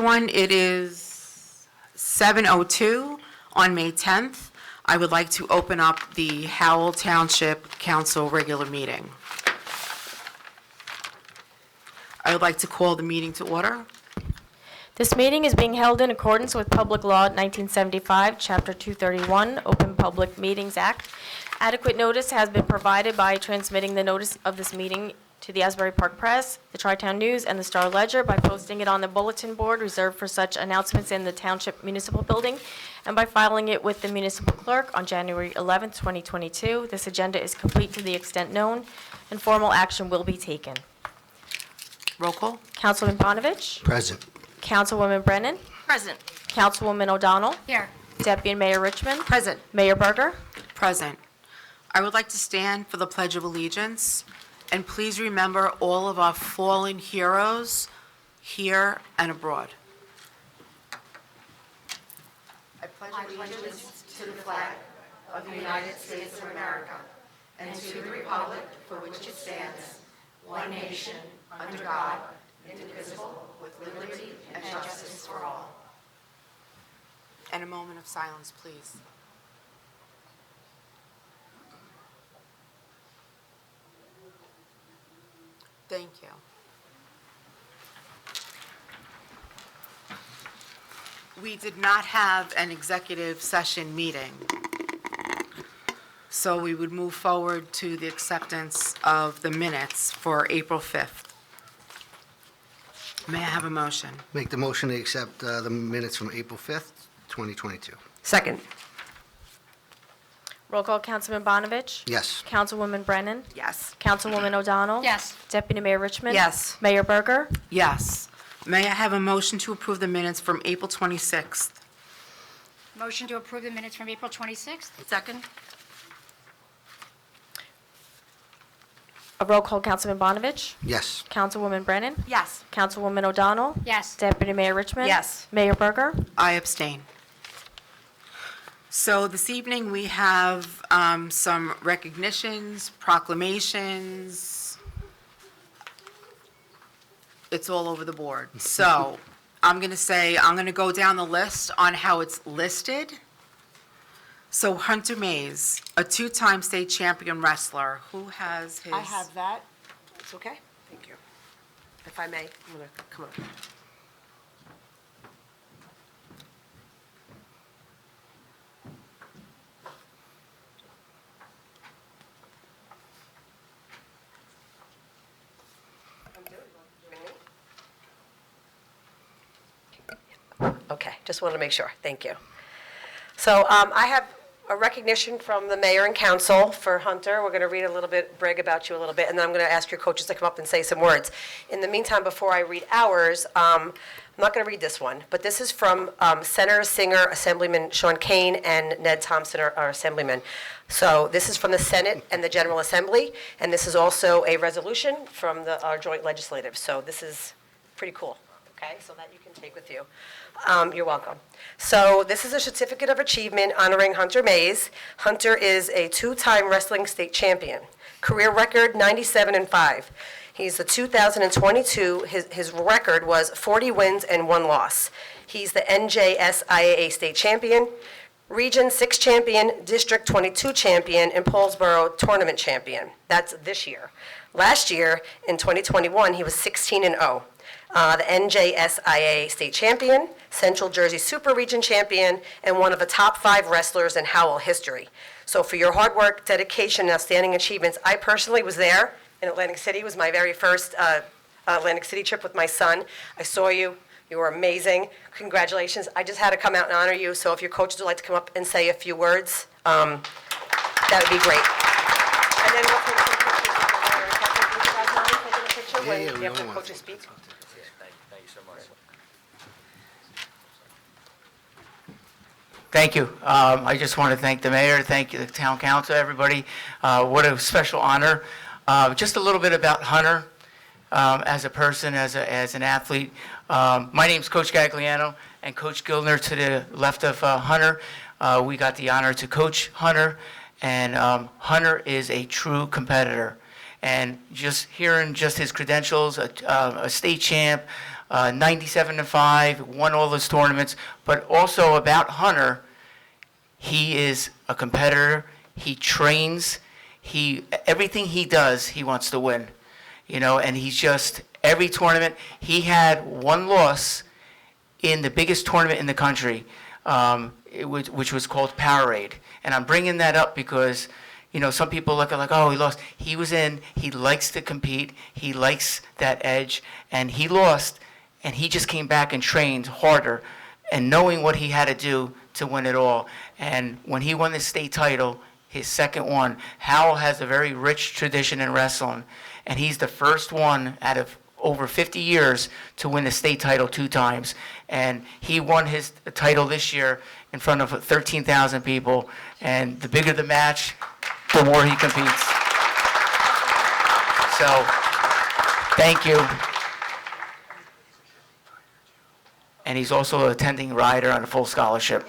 everyone. It is 7:02 on May 10th. I would like to open up the Howell Township Council regular meeting. I would like to call the meeting to order. This meeting is being held in accordance with Public Law 1975, Chapter 231, Open Public Meetings Act. Adequate notice has been provided by transmitting the notice of this meeting to the Asbury Park Press, the Tri-Town News, and the Star Ledger by posting it on the bulletin board reserved for such announcements in the Township Municipal Building, and by filing it with the municipal clerk on January 11th, 2022. This agenda is complete to the extent known, and formal action will be taken. Roll call. Councilman Bonovich? Present. Councilwoman Brennan? Present. Councilwoman O'Donnell? Here. Deputy Mayor Richmond? Present. Mayor Berger? Present. I would like to stand for the Pledge of Allegiance, and please remember all of our fallen heroes here and abroad. I pledge allegiance to the flag of the United States of America and to the republic for which it stands, one nation, under God, indivisible, with liberty and justice for all. And a moment of silence, please. Thank you. We did not have an executive session meeting, so we would move forward to the acceptance of the minutes for April 5th. May I have a motion? Make the motion to accept the minutes from April 5th, 2022. Second. Roll call, Councilman Bonovich? Yes. Councilwoman Brennan? Yes. Councilwoman O'Donnell? Yes. Deputy Mayor Richmond? Yes. Mayor Berger? Yes. May I have a motion to approve the minutes from April 26th? Motion to approve the minutes from April 26th? Second. A roll call, Councilman Bonovich? Yes. Councilwoman Brennan? Yes. Councilwoman O'Donnell? Yes. Deputy Mayor Richmond? Yes. Mayor Berger? I abstain. So this evening, we have some recognitions, proclamations. It's all over the board. So I'm going to go down the list on how it's listed. So Hunter Mays, a two-time state champion wrestler, who has his... I have that. It's okay? Thank you. If I may, I'm going to come up. Okay, just wanted to make sure. Thank you. So I have a recognition from the mayor and council for Hunter. We're going to read a little bit, brag about you a little bit, and then I'm going to ask your coaches to come up and say some words. In the meantime, before I read ours, I'm not going to read this one, but this is from Senator Singer, Assemblyman Sean Kane, and Ned Thompson, our Assemblyman. So this is from the Senate and the General Assembly, and this is also a resolution from our joint legislative. So this is pretty cool, okay, so that you can take with you. You're welcome. So this is a certificate of achievement honoring Hunter Mays. Hunter is a two-time wrestling state champion. Career record, 97-5. He's the 2022, his record was 40 wins and 1 loss. He's the NJSIAA state champion, Region 6 champion, District 22 champion, and Paulsboro tournament champion. That's this year. Last year, in 2021, he was 16-0. The NJSIAA state champion, Central Jersey Super Region champion, and one of the top 5 wrestlers in Howell history. So for your hard work, dedication, and outstanding achievements, I personally was there in Atlantic City. It was my very first Atlantic City trip with my son. I saw you. You were amazing. Congratulations. I just had to come out and honor you. So if your coaches would like to come up and say a few words, that would be great. And then we'll take some pictures. Yeah, When we you have all the want coaches speak. Thank you. I just want to thank the mayor, thank you, the town council, everybody. What a special honor. Just a little bit about Hunter as a person, as an athlete. My name's Coach Gagliano, and Coach Gildner to the left of Hunter. We got the honor to coach Hunter, and Hunter is a true competitor. And just hearing just his credentials, a state champ, 97-5, won all those tournaments. But also about Hunter, he is a competitor. He trains. Everything he does, he wants to win. And he's just, every tournament, he had one loss in the biggest tournament in the country, which was called Powerade. And I'm bringing that up because, some people look at like, oh, he lost. He was in, he likes to compete, he likes that edge, and he lost, and he just came back and trained harder, and knowing what he had to do to win it all. And when he won the state title, his second one, Howell has a very rich tradition in wrestling, and he's the first one out of over 50 years to win the state title 2 times. And he won his title this year in front of 13,000 people. And the bigger the match, the more he competes. So, thank you. And he's also an attending rider on a full scholarship.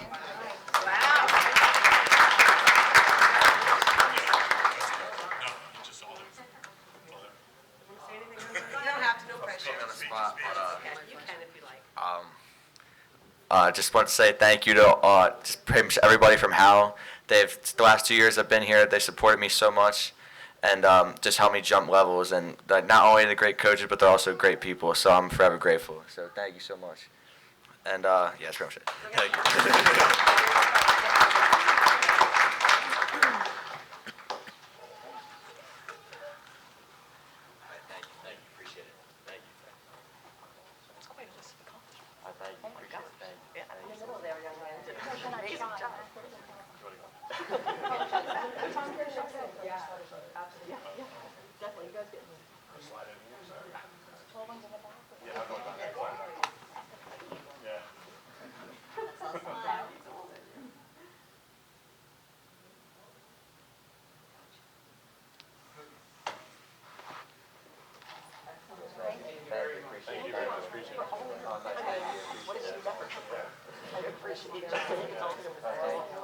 Just want to say thank you to just pretty much everybody from Howell. The last 2 years I've been here, they supported me so much and just helped me jump levels. And not only the great coaches, but they're also great people. So I'm forever grateful. So thank you so much. And yeah, that's pretty much it. Thank you.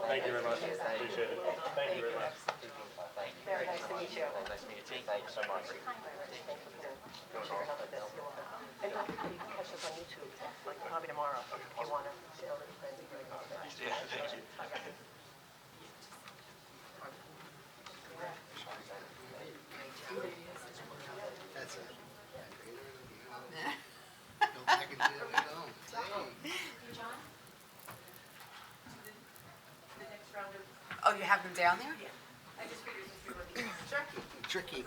Thank you very much. Appreciate it. Thank you very much. Very nice to meet you. Nice to meet you too. Thank you so much. And you can catch us on YouTube, like probably tomorrow, if you want to see all the friends and doing all that. Yeah, thank you. That's it. Go back and do it at home. Oh, you have them down there? Tricky.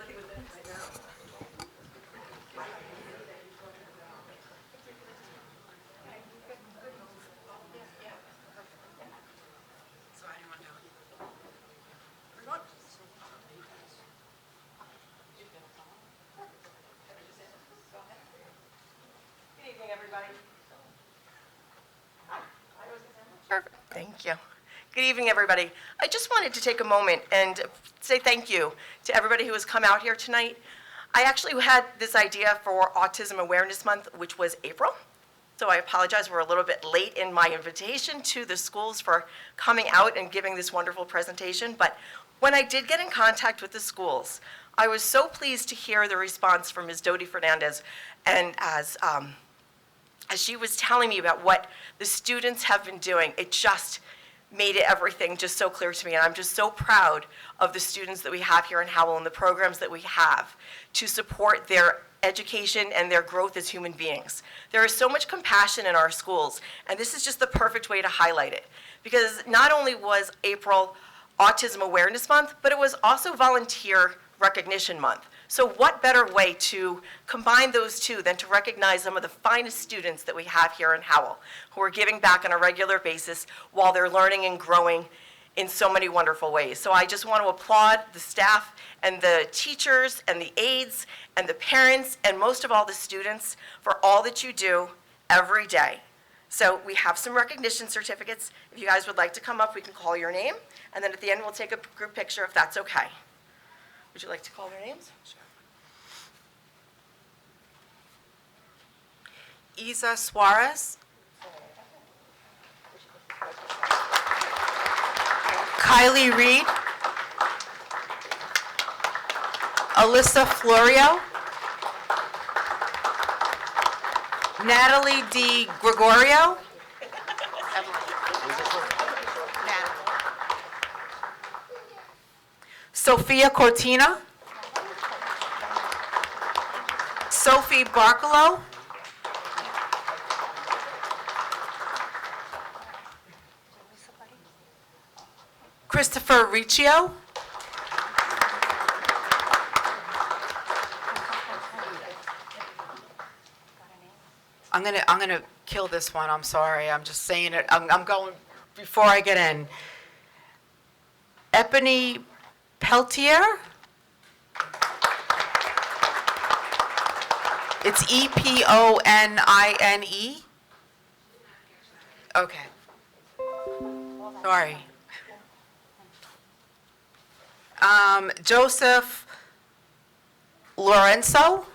Good evening, everybody. Perfect. Thank you. Good evening, everybody. I just wanted to take a moment and say thank you to everybody who has come out here tonight. I actually had this idea for Autism Awareness Month, which was April. So I apologize, we're a little bit late in my invitation to the schools for coming out and giving this wonderful presentation. But when I did get in contact with the schools, I was so pleased to hear the response from Ms. Dodie Fernandez, and as she was telling me about what the students have been doing, it just made it everything just so clear to me. And I'm just so proud of the students that we have here in Howell and the programs that we have to support their education and their growth as human beings. There is so much compassion in our schools, and this is just the perfect way to highlight it. Because not only was April Autism Awareness Month, but it was also Volunteer Recognition Month. So what better way to combine those two than to recognize some of the finest students that we have here in Howell, who are giving back on a regular basis while they're learning and growing in so many wonderful ways. So I just want to applaud the staff and the teachers and the aides and the parents and most of all the students for all that you do every day. So we have some recognition certificates. If you guys would like to come up, we can call your name, and then at the end we'll take a group picture if that's okay. Would you like to call their names? Sure. Isa Suarez. Kylie Reed. Alyssa Florio. Natalie D. Gregorio. Sophia Cortina. Sophie Barcalo. Christopher Riccio. I'm gonna kill this one. I'm sorry. I'm just saying it. I'm going before I get in. Epony Peltier. It's Epone. Okay. Sorry. Joseph Lorenzo.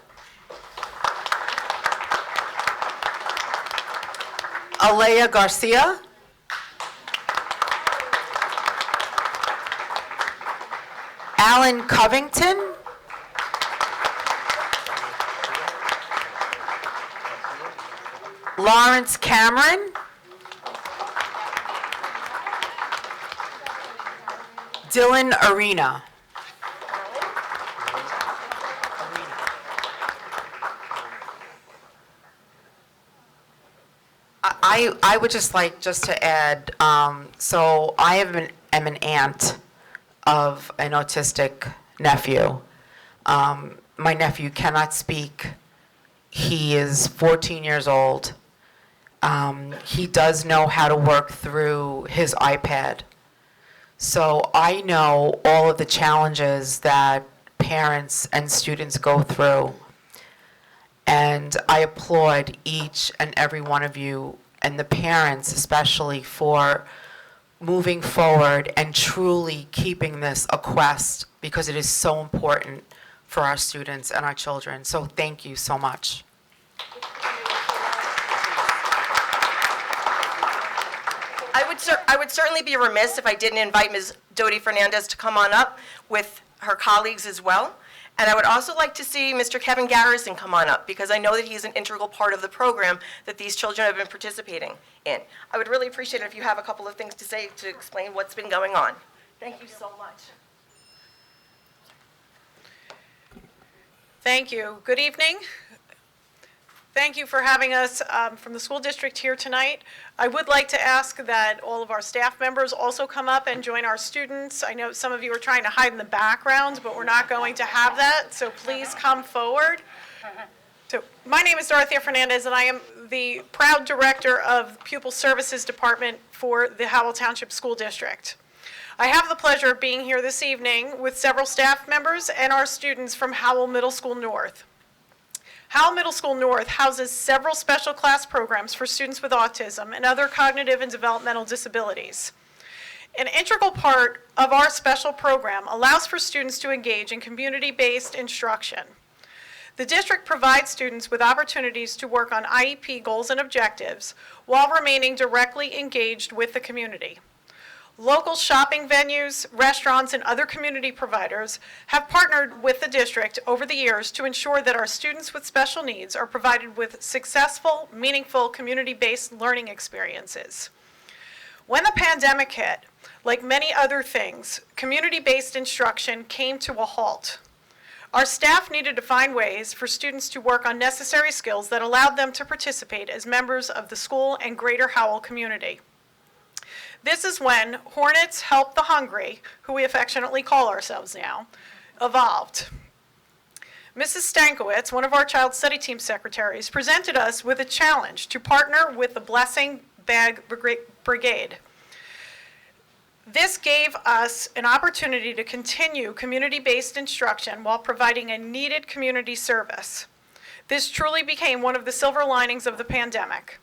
Alea Garcia. Alan Covington. Lawrence Cameron. Dylan Arena. I would just like to add, so I am an aunt of an autistic nephew. My nephew cannot speak. He is 14 years old. He does know how to work through his iPad. So I know all of the challenges that parents and students go through. And I applaud each and every one of you, and the parents especially, for moving forward and truly keeping this a quest, because it is so important for our students and our children. So thank you so much. I would certainly be remiss if I didn't invite Ms. Dodie Fernandez to come on up with her colleagues as well. And I would also like to see Mr. Kevin Garrison come on up, because I know that he's an integral part of the program that these children have been participating in. I would really appreciate it if you have a couple of things to say to explain what's been going on. Thank you so much. Thank you. Good evening. Thank you for having us from the school district here tonight. I would like to ask that all of our staff members also come up and join our students. I know some of you are trying to hide in the background, but we're not going to have that, so please come forward. So my name is Dorothea Fernandez, and I am the proud director of Pupil Services Department for the Howell Township School District. I have the pleasure of being here this evening with several staff members and our students from Howell Middle School North. Howell Middle School North houses several special class programs for students with autism and other cognitive and developmental disabilities. An integral part of our special program allows for students to engage in community-based instruction. The district provides students with opportunities to work on IEP goals and objectives while remaining directly engaged with the community. Local shopping venues, restaurants, and other community providers have partnered with the district over the years to ensure that our students with special needs are provided with successful, meaningful, community-based learning experiences. When the pandemic hit, like many other things, community-based instruction came to a halt. Our staff needed to find ways for students to work on necessary skills that allowed them to participate as members of the school and greater Howell community. This is when Hornets Help the Hungry, who we affectionately call ourselves now, evolved. Mrs. Stankiewicz, one of our child study team secretaries, presented us with a challenge to partner with the Blessing Bag Brigade. This gave us an opportunity to continue community-based instruction while providing a needed community service. This truly became one of the silver linings of the pandemic.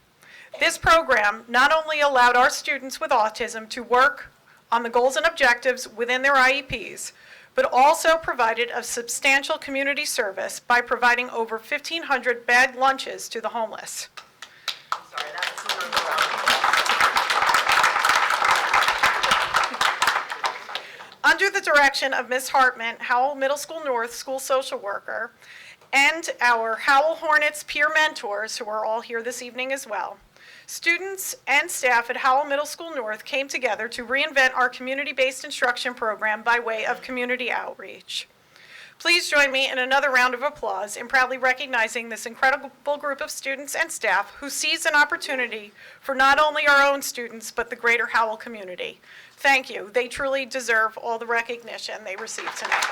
This program not only allowed our students with autism to work on the goals and objectives within their IEPs, but also provided a substantial community service by providing over 1,500 bagged lunches to the homeless. Sorry, that's Under the direction of Ms. Hartman, Howell Middle School North school social worker, and our Howell Hornets peer mentors, who are all here this evening as well. Students and staff at Howell Middle School North came together to reinvent our community-based instruction program by way of community outreach. Please join me in another round of applause in proudly recognizing this incredible group of students and staff who sees an opportunity for not only our own students, but the greater Howell community. Thank you. They truly deserve all the recognition they received tonight.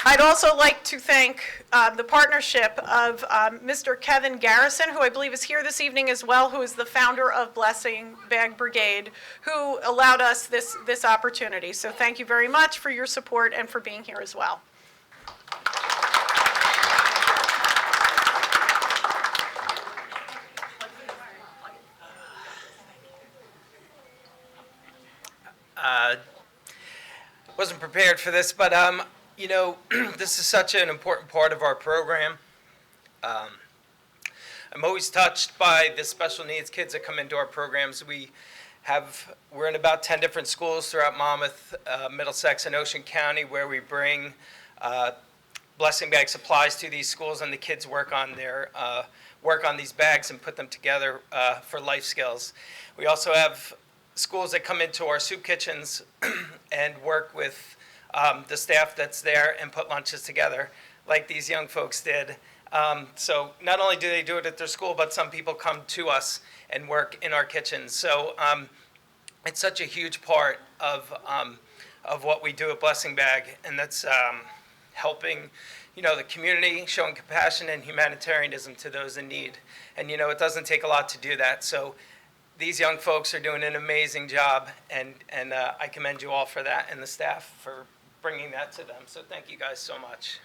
I'd also like to thank the partnership of Mr. Kevin Garrison, who I believe is here this evening as well, who is the founder of Blessing Bag Brigade, who allowed us this opportunity. So thank you very much for your support and for being here as well. Wasn't prepared for this, but you know, this is such an important part of our program. I'm always touched by the special needs kids that come into our programs. We're in about 10 different schools throughout Monmouth, Middlesex, and Ocean County, where we bring blessing bag supplies to these schools, and the kids work on these bags and put them together for life skills. We also have schools that come into our soup kitchens and work with the staff that's there and put lunches together, like these young folks did. So not only do they do it at their school, but some people come to us and work in our kitchens. So it's such a huge part of what we do at Blessing Bag, and that's helping, you know, the community, showing compassion and humanitarianism to those in need. And, you know, it doesn't take a lot to do that. So these young folks are doing an amazing job, and I commend you all for that, and the staff for bringing that to them. So thank you guys so much.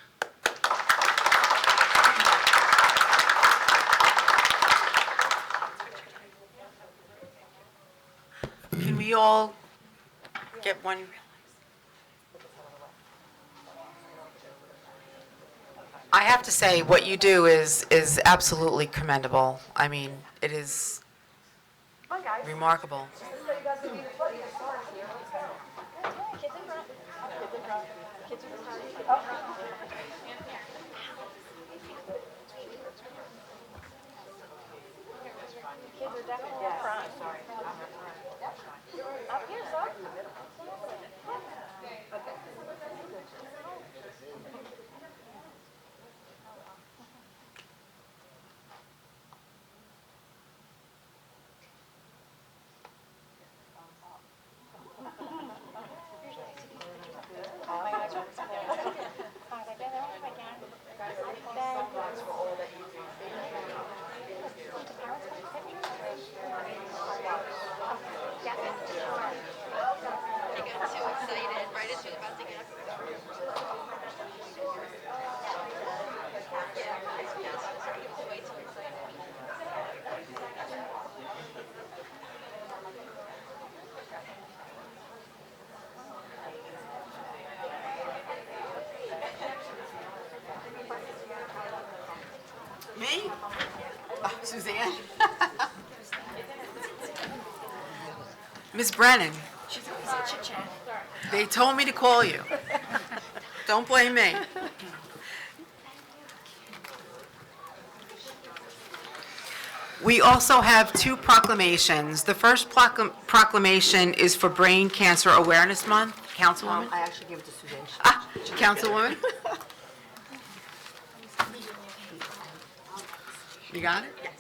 Can we all get one? I have to say, what you do is absolutely commendable. I mean, it is remarkable. Me? Oh, Suzanne? Ms. Brennan, they told me to call you. Don't blame me. We also have two proclamations. The first proclamation is for Brain Cancer Awareness Month. Councilwoman? I actually give it to Suzanne. Ah, Councilwoman? You got it? Yes.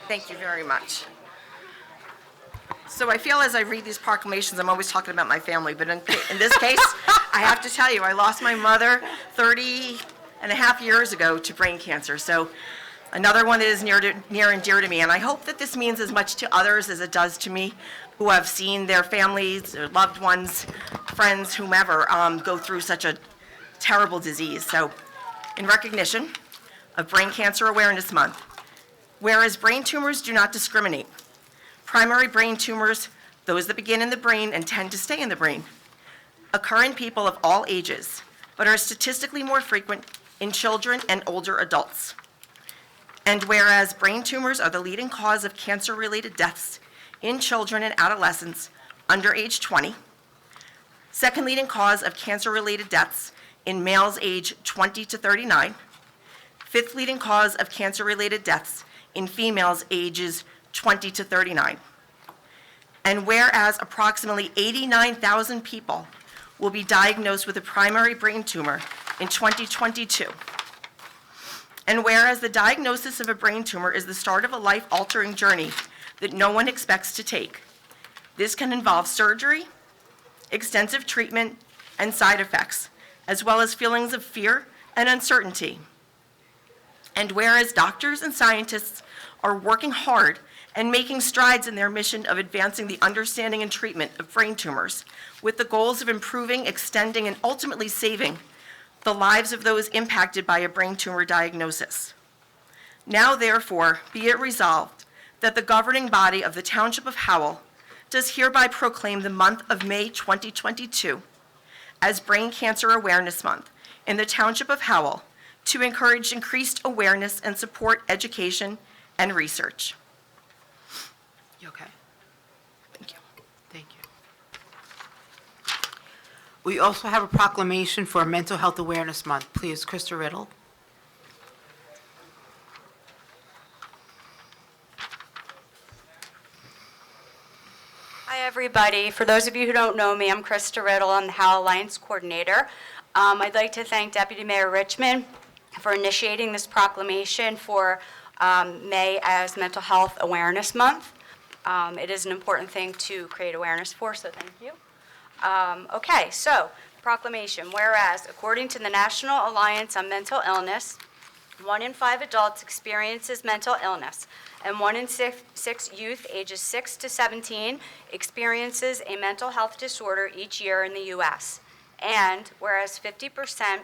Thank you very much. So I feel as I read these proclamations, I'm always talking about my family, but in this case, I have to tell you, I lost my mother 30 and a half years ago to brain cancer. So another one that is near and dear to me. And I hope that this means as much to others as it does to me, who have seen their families, their loved ones, friends, whomever, go through such a terrible disease. So in recognition of Brain Cancer Awareness Month, whereas brain tumors do not discriminate, primary brain tumors, those that begin in the brain and tend to stay in the brain, occur in people of all ages, but are statistically more frequent in children and older adults. And whereas brain tumors are the leading cause of cancer-related deaths in children and adolescents under age 20. Second leading cause of cancer-related deaths in males age 20 to 39. Fifth leading cause of cancer-related deaths in females ages 20 to 39. And whereas approximately 89,000 people will be diagnosed with a primary brain tumor in 2022. And whereas the diagnosis of a brain tumor is the start of a life-altering journey that no one expects to take, this can involve surgery, extensive treatment, and side effects, as well as feelings of fear and uncertainty. And whereas doctors and scientists are working hard and making strides in their mission of advancing the understanding and treatment of brain tumors with the goals of improving, extending, and ultimately saving the lives of those impacted by a brain tumor diagnosis. Now, therefore, be it resolved that the governing body of the Township of Howell does hereby proclaim the month of May 2022 as Brain Cancer Awareness Month in the Township of Howell to encourage increased awareness and support education and research. You okay? Thank you. Thank you. We also have a proclamation for Mental Health Awareness Month. Please, Krista Riddle. Hi, everybody. For those of you who don't know me, I'm Krista Riddle. I'm the Howell Alliance Coordinator. I'd like to thank Deputy Mayor Richmond for initiating this proclamation for May as Mental Health Awareness Month. It is an important thing to create awareness for, so thank you. Okay, so proclamation. Whereas, according to the National Alliance on Mental Illness, 1 in 5 adults experiences mental illness, and 1 in 6 youth ages 6 to 17 experiences a mental health disorder each year in the U.S. And whereas 50%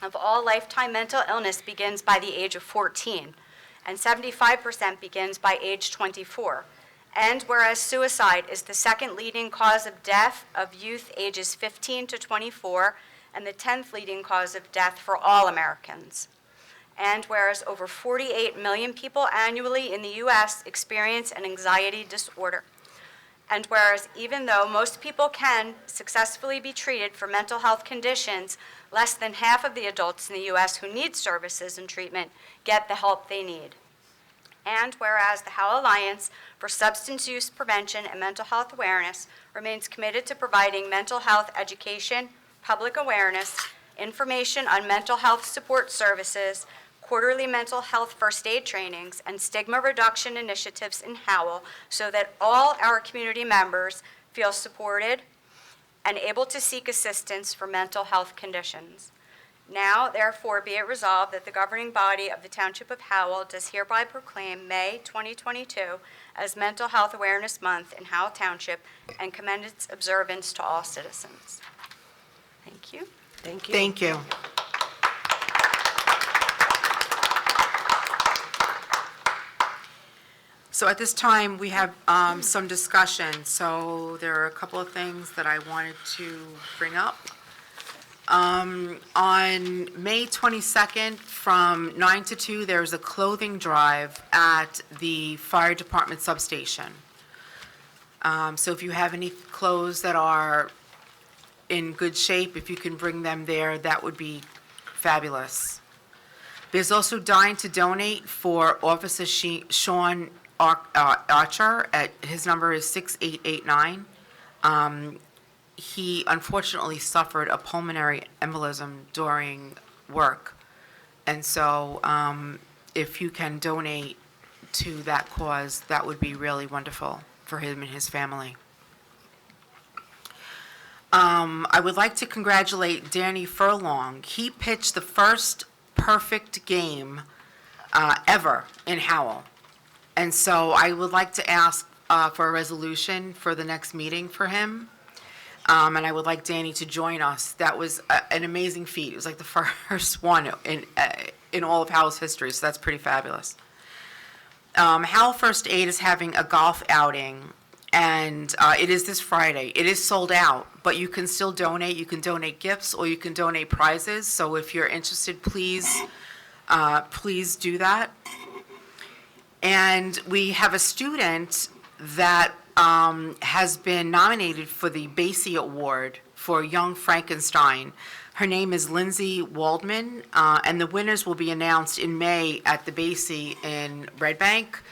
of all lifetime mental illness begins by the age of 14, and 75% begins by age 24. And whereas suicide is the second leading cause of death of youth ages 15 to 24, and the 10th leading cause of death for all Americans. And whereas over 48 million people annually in the U.S. experience an anxiety disorder. And whereas even though most people can successfully be treated for mental health conditions, less than half of the adults in the U.S. who need services and treatment get the help they need. And whereas the Howell Alliance for Substance Use Prevention and Mental Health Awareness remains committed to providing mental health education, public awareness, information on mental health support services, quarterly mental health first aid trainings, and stigma reduction initiatives in Howell so that all our community members feel supported and able to seek assistance for mental health conditions. Now, therefore, be it resolved that the governing body of the Township of Howell does hereby proclaim May 2022 as Mental Health Awareness Month in Howell Township and commend its observance to all citizens. Thank you. Thank you. Thank you. So at this time, we have some discussion. So there are a couple of things that I wanted to bring up. On May 22nd, from 9 to 2, there's a clothing drive at the fire department substation. So if you have any clothes that are in good shape, if you can bring them there, that would be fabulous. There's also Dine to Donate for Officer Sean Archer. His number is 6889. He unfortunately suffered a pulmonary embolism during work. And so if you can donate to that cause, that would be really wonderful for him and his family. I would like to congratulate Danny Furlong. He pitched the first perfect game ever in Howell. And so I would like to ask for a resolution for the next meeting for him. And I would like Danny to join us. That was an amazing feat. It was like the first one in all of Howell's history, so that's pretty fabulous. Howell First Aid is having a golf outing, and it is this Friday. It is sold out, but you can still donate. You can donate gifts or you can donate prizes. So if you're interested, please do that. And we have a student that has been nominated for the Basie Award for Young Frankenstein. Her name is Lindsay Waldman, and the winners will be announced in May at the Basie in Red Bank.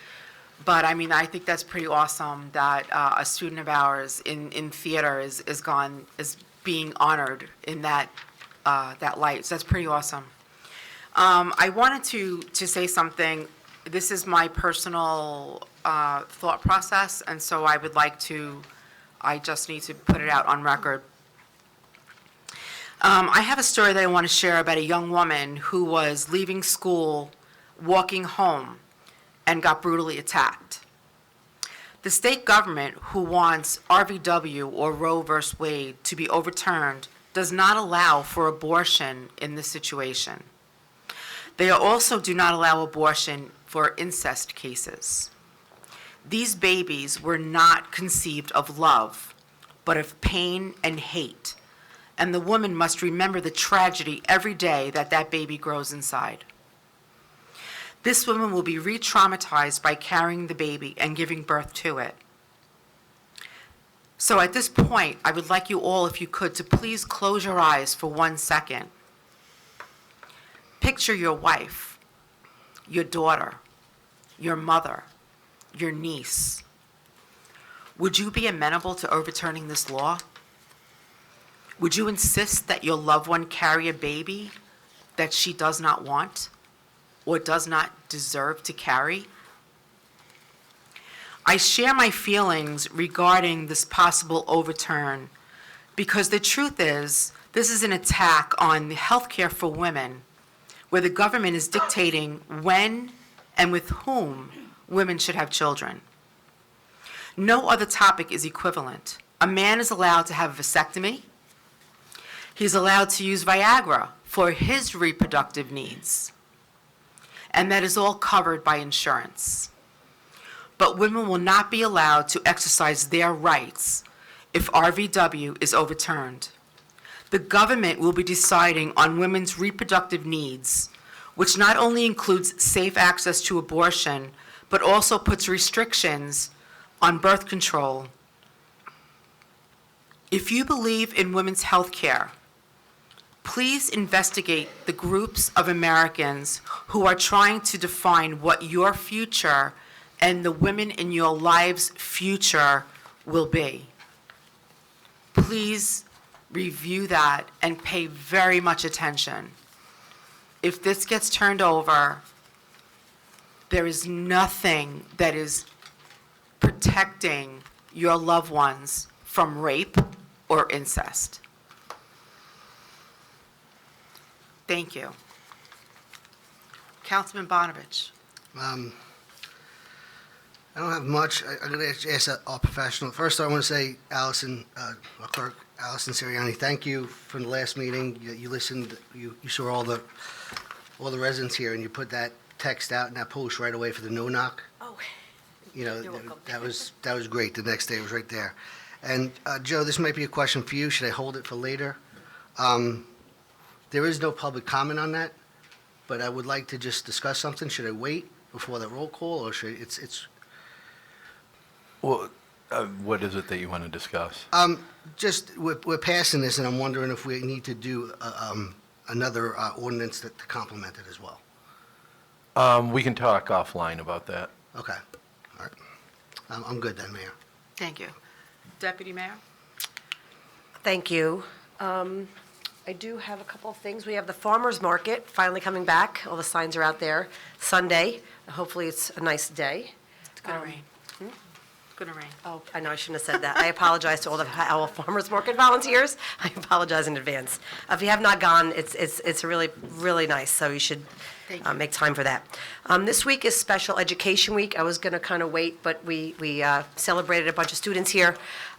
But I mean, I think that's pretty awesome that a student of ours in theater is being honored in that light. So that's pretty awesome. I wanted to say something. This is my personal thought process, and so I just need to put it out on record. I have a story that I want to share about a young woman who was leaving school, walking home, and got brutally attacked. The state government, who wants RVW or Roe v. Wade to be overturned, does not allow for abortion in this situation. They also do not allow abortion for incest cases. These babies were not conceived of love, but of pain and hate, and the woman must remember the tragedy every day that baby grows inside. This woman will be re-traumatized by carrying the baby and giving birth to it. So at this point, I would like you all, if you could, to please close your eyes for 1 second. Picture your wife, your daughter, your mother, your niece. Would you be amenable to overturning this law? Would you insist that your loved one carry a baby that she does not want or does not deserve to carry? I share my feelings regarding this possible overturn because the truth is, this is an attack on the health care for women, where the government is dictating when and with whom women should have children. No other topic is equivalent. A man is allowed to have a vasectomy. He's allowed to use Viagra for his reproductive needs. And that is all covered by insurance. But women will not be allowed to exercise their rights if RVW is overturned. The government will be deciding on women's reproductive needs, which not only includes safe access to abortion, but also puts restrictions on birth control. If you believe in women's health care, please investigate the groups of Americans who are trying to define what your future and the women in your lives' future will be. Please review that and pay very much attention. If this gets turned over, there is nothing that is protecting your loved ones from rape or incest. Thank you. Councilman Bonovich. I don't have much. I'm going to ask our professional. First, I want to say, Allison, our clerk, Allison Sirianni, thank you for the last meeting. You listened, you saw all the residents here, and you put that text out and that post right away for the no-knock. Oh, You know, that was great. The next day it was right there. And Joe, this might be a question for you. Should I hold it for later? There is no public comment on that, but I would like to just discuss something. Should I wait before the roll call, or should it's? Well, what is it that you want to discuss? Just, we're passing this, and I'm wondering if we need to do another ordinance to complement it as well. We can talk offline about that. Okay, all right. I'm good then, Mayor. Thank you. Deputy Mayor? Thank you. I do have a couple of things. We have the farmer's market finally coming back. All the signs are out there. Sunday. Hopefully it's a nice day. It's going to rain. Going to rain. Oh, I know, I shouldn't have said that. I apologize to all the Howell Farmers Market volunteers. I apologize in advance. If you have not gone, it's really, really nice, so you should make time for that. This week is Special Education Week. I was going to kind of wait, but we celebrated a bunch of students here.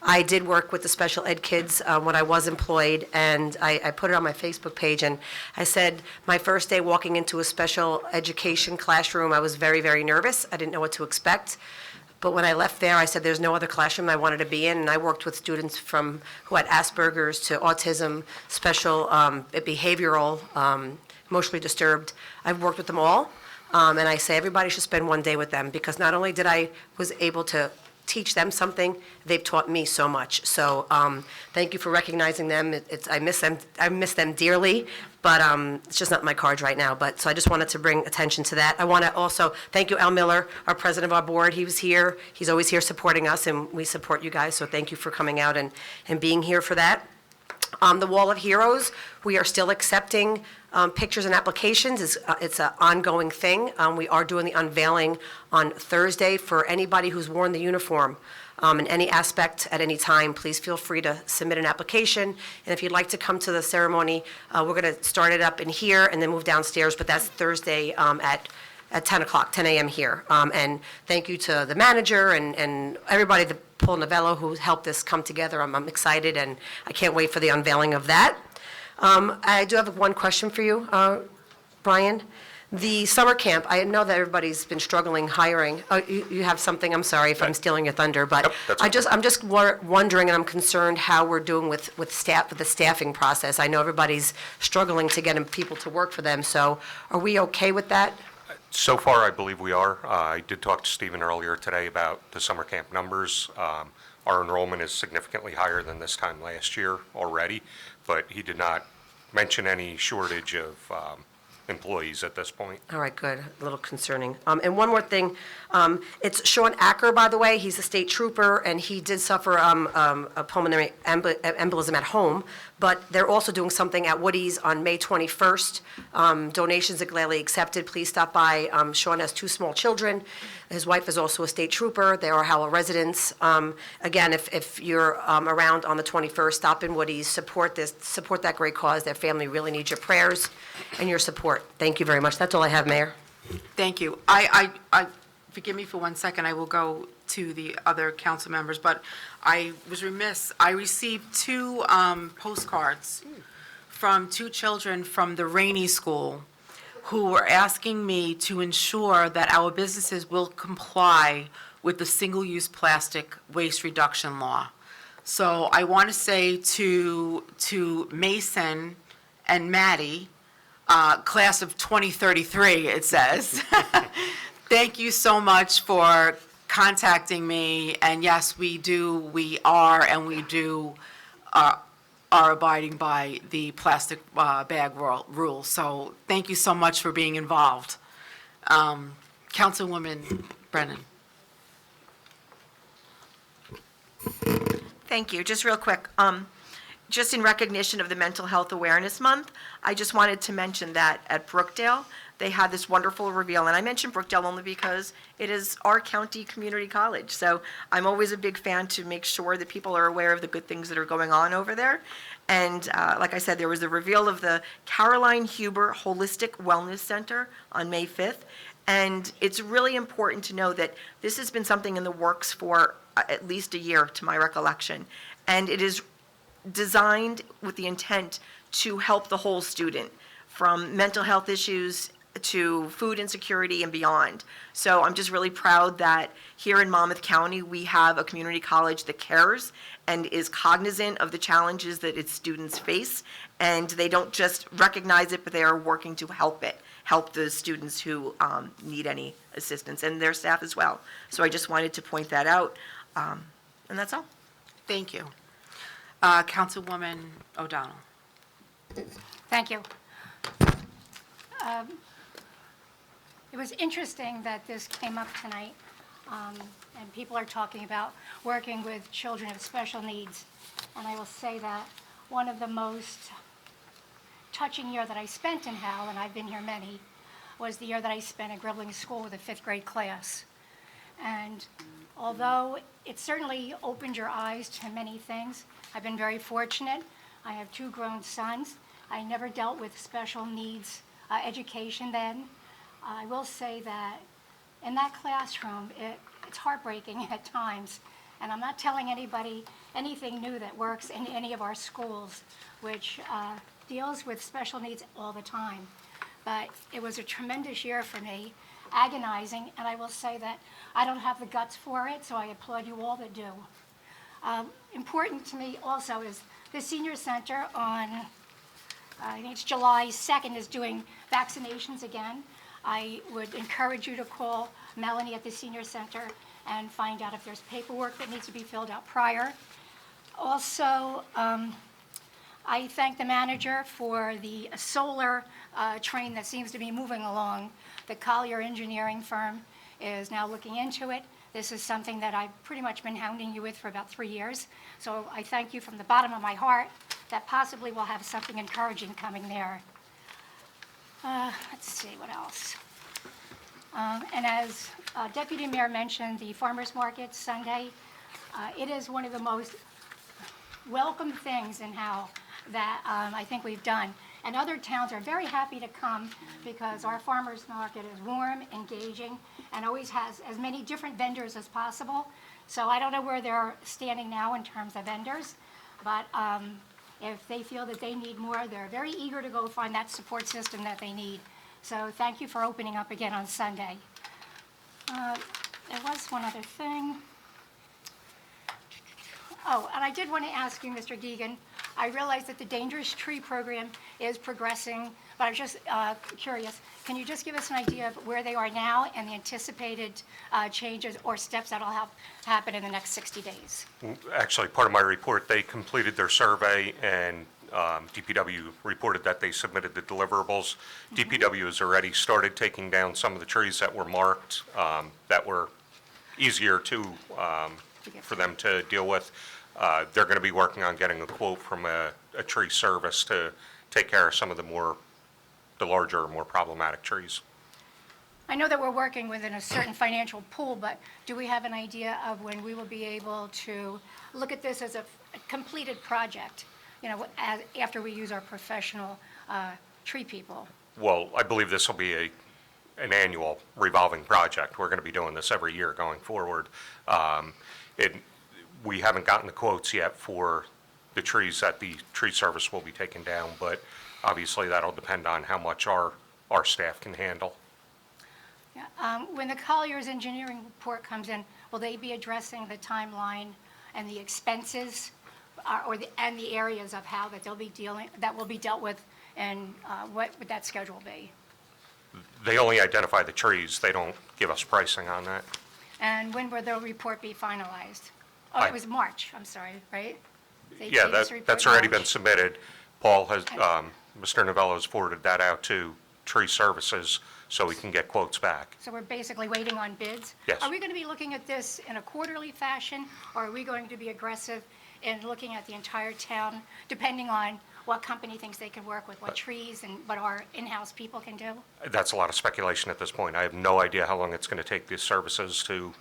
I did work with the special ed kids when I was employed, and I put it on my Facebook page, and I said my first day walking into a special education classroom, I was very, very nervous. I didn't know what to expect. But when I left there, I said there's no other classroom I wanted to be in, and I worked with students who had Asperger's to autism, special behavioral, emotionally disturbed. I've worked with them all, and I say everybody should spend one day with them, because not only was able to teach them something, they've taught me so much. So thank you for recognizing them. I miss them dearly, but it's just not in my cards right now. But so I just wanted to bring attention to that. I want to also thank you, Al Miller, our president of our board. He was here. He's always here supporting us, and we support you guys. So thank you for coming out and being here for that. The Wall of Heroes, we are still accepting pictures and applications. It's an ongoing thing. We are doing the unveiling on Thursday for anybody who's worn the uniform in any aspect at any time. Please feel free to submit an application. And if you'd like to come to the ceremony, we're going to start it up in here and then move downstairs, but that's Thursday at 10 o'clock, 10 a.m. here. And thank you to the manager and everybody, Paul Novello, who helped this come together. I'm excited, and I can't wait for the unveiling of that. I do have one question for you, Brian. The summer camp, I know that everybody's been struggling hiring. Oh, you have something? I'm sorry if I'm stealing your thunder, but I'm just wondering, and I'm concerned how we're doing with the staffing process. I know everybody's struggling to get people to work for them, so are we okay with that? So far, I believe we are. I did talk to Stephen earlier today about the summer camp numbers. Our enrollment is significantly higher than this time last year already, but he did not mention any shortage of employees at this point. All right, good. A little concerning. And one more thing. It's Sean Acker, by the way. He's a state trooper, and he did suffer a pulmonary embolism at home. But they're also doing something at Woody's on May 21st. Donations are gladly accepted. Please stop by. Sean has 2 small children. His wife is also a state trooper. They are Howell residents. Again, if you're around on the 21st, stop in Woody's. Support that great cause. Their family really needs your prayers and your support. Thank you very much. That's all I have, Mayor. Thank you. Forgive me for 1 second, I will go to the other council members, but I was remiss. I received 2 postcards from 2 children from the Rainey School who were asking me to ensure that our businesses will comply with the single-use plastic waste reduction law. So I want to say to Mason and Maddie, class of 2033, it says, thank you so much for contacting me, and yes, we are abiding by the plastic bag rule. So thank you so much for being involved. Councilwoman Brennan. Thank you. Just real quick, just in recognition of the Mental Health Awareness Month, I just wanted to mention that at Brookdale, they had this wonderful reveal, and I mention Brookdale only because it is our county community college. So I'm always a big fan to make sure that people are aware of the good things that are going on over there. And like I said, there was a reveal of the Caroline Huber Holistic Wellness Center on May 5th. And it's really important to know that this has been something in the works for at least a year, to my recollection. And it is designed with the intent to help the whole student, from mental health issues to food insecurity and beyond. So I'm just really proud that here in Monmouth County, we have a community college that cares and is cognizant of the challenges that its students face. And they don't just recognize it, but they are working to help the students who need any assistance, and their staff as well. So I just wanted to point that out, and that's all. Thank you. Councilwoman O'Donnell. Thank you. It was interesting that this came up tonight, and people are talking about working with children with special needs. And I will say that one of the most touching year that I spent in Howell, and I've been here many, was the year that I spent at Gribbling School with a 5th grade class. And although it certainly opened your eyes to many things, I've been very fortunate. I have 2 grown sons. I never dealt with special needs education then. I will say that in that classroom, it's heartbreaking at times. And I'm not telling anybody anything new that works in any of our schools, which deals with special needs all the time. But it was a tremendous year for me, agonizing, and I will say that I don't have the guts for it, so I applaud you all that do. Important to me also is the Senior Center on, I think it's July 2nd, is doing vaccinations again. I would encourage you to call Melanie at the Senior Center and find out if there's paperwork that needs to be filled out prior. Also, I thank the manager for the solar train that seems to be moving along. The Collier Engineering firm is now looking into it. This is something that I've pretty much been hounding you with for about 3 years. So I thank you from the bottom of my heart that possibly we'll have something encouraging coming there. Let's see, what else? And as Deputy Mayor mentioned, the farmers market Sunday, it is one of the most welcome things in Howell that I think we've done. And other towns are very happy to come because our farmers market is warm, engaging, and always has as many different vendors as possible. So I don't know where they're standing now in terms of vendors, but if they feel that they need more, they're very eager to go find that support system that they need. So thank you for opening up again on Sunday. There was one other thing. Oh, and I did want to ask you, Mr. Deegan, I realize that the Dangerous Tree Program is progressing, but I was just curious. Can you just give us an idea of where they are now and the anticipated changes or steps that will happen in the next 60 days? Actually, part of my report, they completed their survey, and DPW reported that they submitted the deliverables. DPW has already started taking down some of the trees that were marked that were easier for them to deal with. They're going to be working on getting a quote from a tree service to take care of some of the larger, more problematic trees. I know that we're working within a certain financial pool, but do we have an idea of when we will be able to look at this as a completed project, after we use our professional tree people? Well, I believe this will be an annual revolving project. We're going to be doing this every year going forward. We haven't gotten the quotes yet for the trees that the tree service will be taking down, but obviously that'll depend on how much our staff can handle. Yeah, when the Collier's engineering report comes in, will they be addressing the timeline and the expenses and the areas of how that will be dealt with, and what would that schedule be? They only identify the trees. They don't give us pricing on that. And when will the report be finalized? Oh, it was March, I'm sorry, right? Yeah, that's already been submitted. Paul has, Mr. Novello has forwarded that out to tree services so we can get quotes back. So we're basically waiting on bids? Yes. Are we going to be looking at this in a quarterly fashion, or are we going to be aggressive in looking at the entire town, depending on what company thinks they can work with, what trees and what our in-house people can do? That's a lot of speculation at this point. I have no idea how long it's going to take these services to,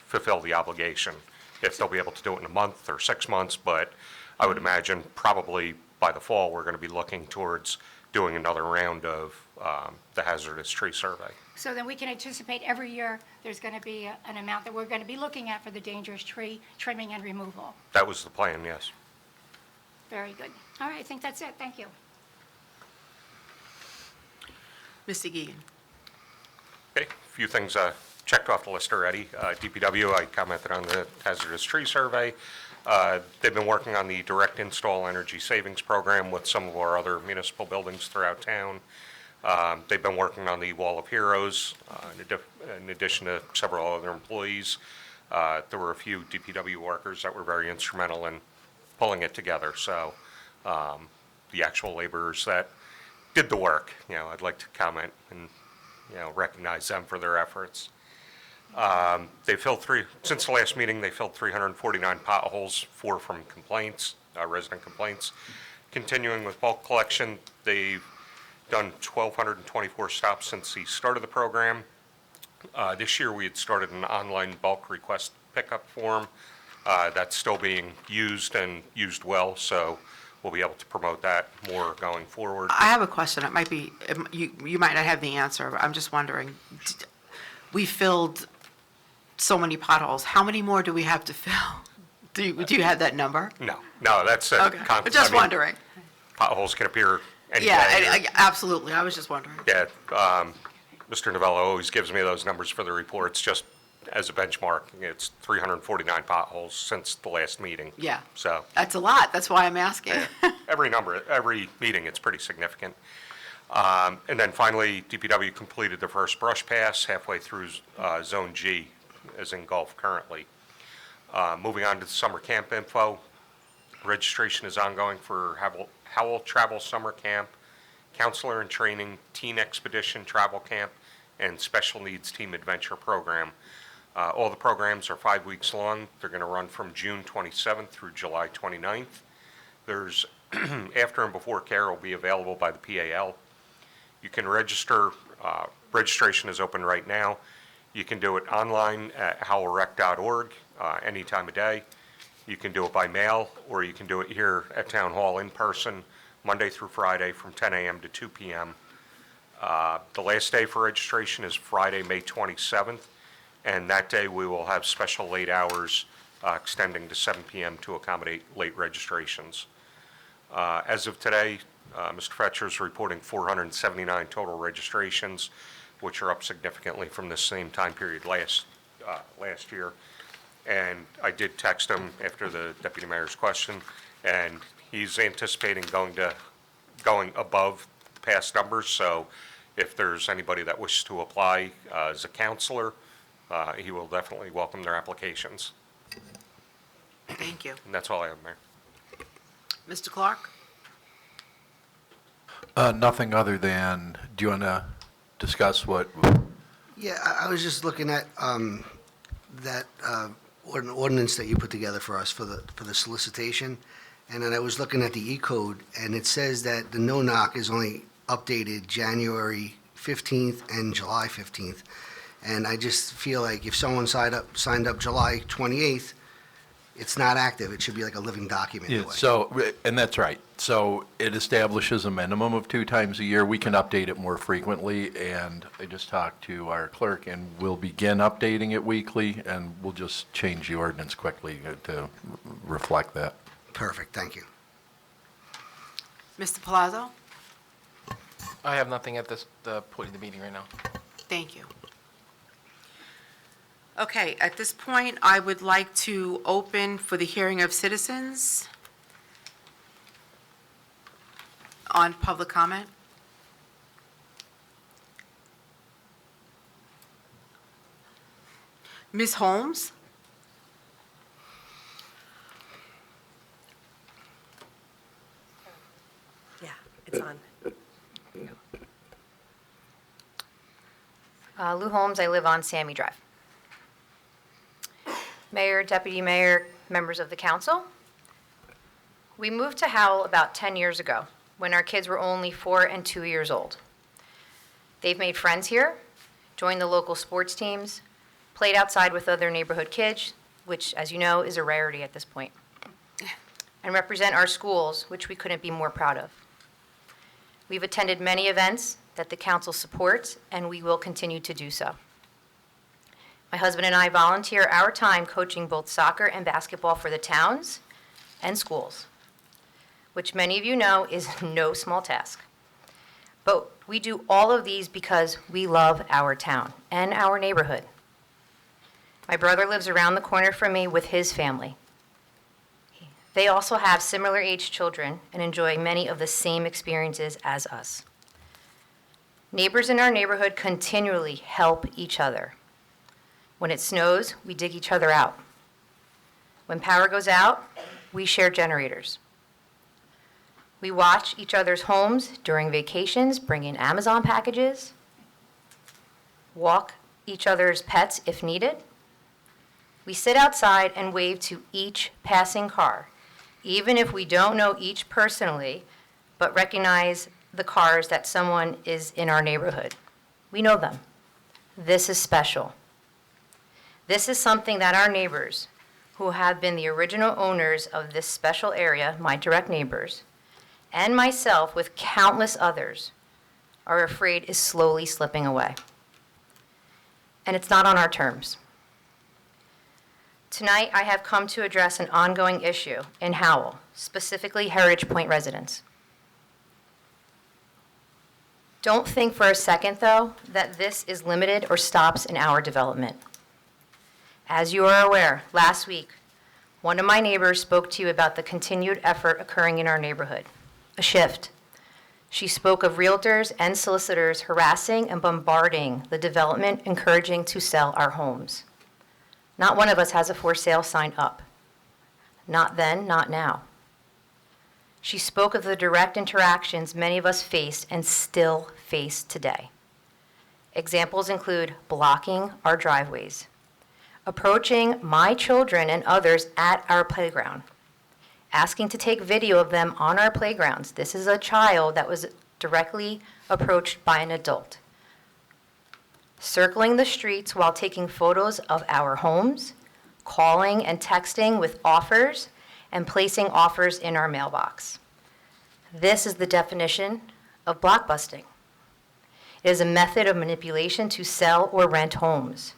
fulfill the obligation. If they'll be able to do it in a month or 6 months, but I would imagine probably by the fall, we're going to be looking towards doing another round of the hazardous tree survey. So then we can anticipate every year there's going to be an amount that we're going to be looking at for the dangerous tree trimming and removal. That was the plan, yes. Very good. All right, I think that's it. Thank you. Mr. Geegan. Okay, a few things checked off the list already. DPW, I commented on the hazardous tree survey. They've been working on the direct install energy savings program with some of our other municipal buildings throughout town. They've been working on the Wall of Heroes, in addition to several other employees. There were a few DPW workers that were very instrumental in pulling it together. So the actual laborers that did the work, I'd like to comment and, recognize them for their efforts. They filled since the last meeting, they filled 349 potholes, 4 from complaints, resident complaints. Continuing with bulk collection, they've done 1,224 stops since the start of the program. This year, we had started an online bulk request pickup form. That's still being used and used well, so we'll be able to promote that more going forward. I have a question. It might be, you might not have the answer, but I'm just wondering. We filled so many potholes. How many more do we have to fill? Do you have that number? No, that's Okay. Just wondering. Potholes can appear any day. Yeah, absolutely. I was just wondering. Yeah, Mr. Novello always gives me those numbers for the reports, just as a benchmark. It's 349 potholes since the last meeting. Yeah. So That's a lot. That's why I'm asking. every meeting, it's pretty significant. And then finally, DPW completed the first brush pass halfway through Zone G, as in Gulf currently. Moving on to the summer camp info. Registration is ongoing for Howell Travel Summer Camp, Counselor in Training, Teen Expedition Travel Camp, and Special Needs Team Adventure Program. All the programs are 5 weeks long. They're going to run from June 27th through July 29th. There's after and before care will be available by the PAL. You can register. Registration is open right now. You can do it online at howellrec.org any time of day. You can do it by mail, or you can do it here at Town Hall in person, Monday through Friday from 10 a.m. to 2 p.m. The last day for registration is Friday, May 27th, and that day we will have special late hours extending to 7 p.m. to accommodate late registrations. As of today, Mr. Fetcher is reporting 479 total registrations, which are up significantly from the same time period last year. And I did text him after the deputy mayor's question, and he's anticipating going above the past numbers. So if there's anybody that wishes to apply as a counselor, he will definitely welcome their applications. Thank you. And that's all I have, Mayor. Mr. Clark? Nothing other than, do you want to discuss what? Yeah, I was just looking at that ordinance that you put together for us for the solicitation, and then I was looking at the E-code, and it says that the no-knock is only updated January 15th and July 15th, and I just feel like if someone signed up July 28th, it's not active. It should be like a living document. in a Yeah, way. so, and that's right. So it establishes a minimum of 2 times a year. We can update it more frequently, and I just talked to our clerk, and we'll begin updating it weekly, and we'll just change the ordinance quickly to reflect that. Perfect, thank you. Mr. Palazzo? I have nothing at this point in the meeting right now. Thank you. Okay, at this point, I would like to open for the hearing of citizens on public comment. Ms. Holmes? Yeah, it's on. Lou Holmes, I live on Sammy Drive. Mayor, Deputy Mayor, members of the council. We moved to Howell about 10 years ago when our kids were only 4 and 2 years old. They've made friends here, joined the local sports teams, played outside with other neighborhood kids, which, as you know, is a rarity at this point, and represent our schools, which we couldn't be more proud of. We've attended many events that the council supports, and we will continue to do so. My husband and I volunteer our time coaching both soccer and basketball for the towns and schools, which many of you know is no small task. But we do all of these because we love our town and our neighborhood. My brother lives around the corner from me with his family. They also have similar aged children and enjoy many of the same experiences as us. Neighbors in our neighborhood continually help each other. When it snows, we dig each other out. When power goes out, we share generators. We watch each other's homes during vacations, bring in Amazon packages, walk each other's pets if needed. We sit outside and wave to each passing car, even if we don't know each personally, but recognize the cars that someone is in our neighborhood. We know them. This is special. This is something that our neighbors, who have been the original owners of this special area, my direct neighbors, and myself with countless others, are afraid is slowly slipping away. And it's not on our terms. Tonight, I have come to address an ongoing issue in Howell, specifically Heritage Point residents. Don't think for a second, though, that this is limited or stops in our development. As you are aware, last week, one of my neighbors spoke to you about the continued effort occurring in our neighborhood, a shift She spoke of realtors and solicitors harassing and bombarding the development, encouraging to sell our homes. Not one of us has a for sale sign up. Not then, not now. She spoke of the direct interactions many of us faced and still face today. Examples include blocking our driveways, approaching my children and others at our playground, asking to take video of them on our playgrounds. This is a child that was directly approached by an adult. Circling the streets while taking photos of our homes, calling and texting with offers, and placing offers in our mailbox. This is the definition of blockbusting. It is a method of manipulation to sell or rent homes.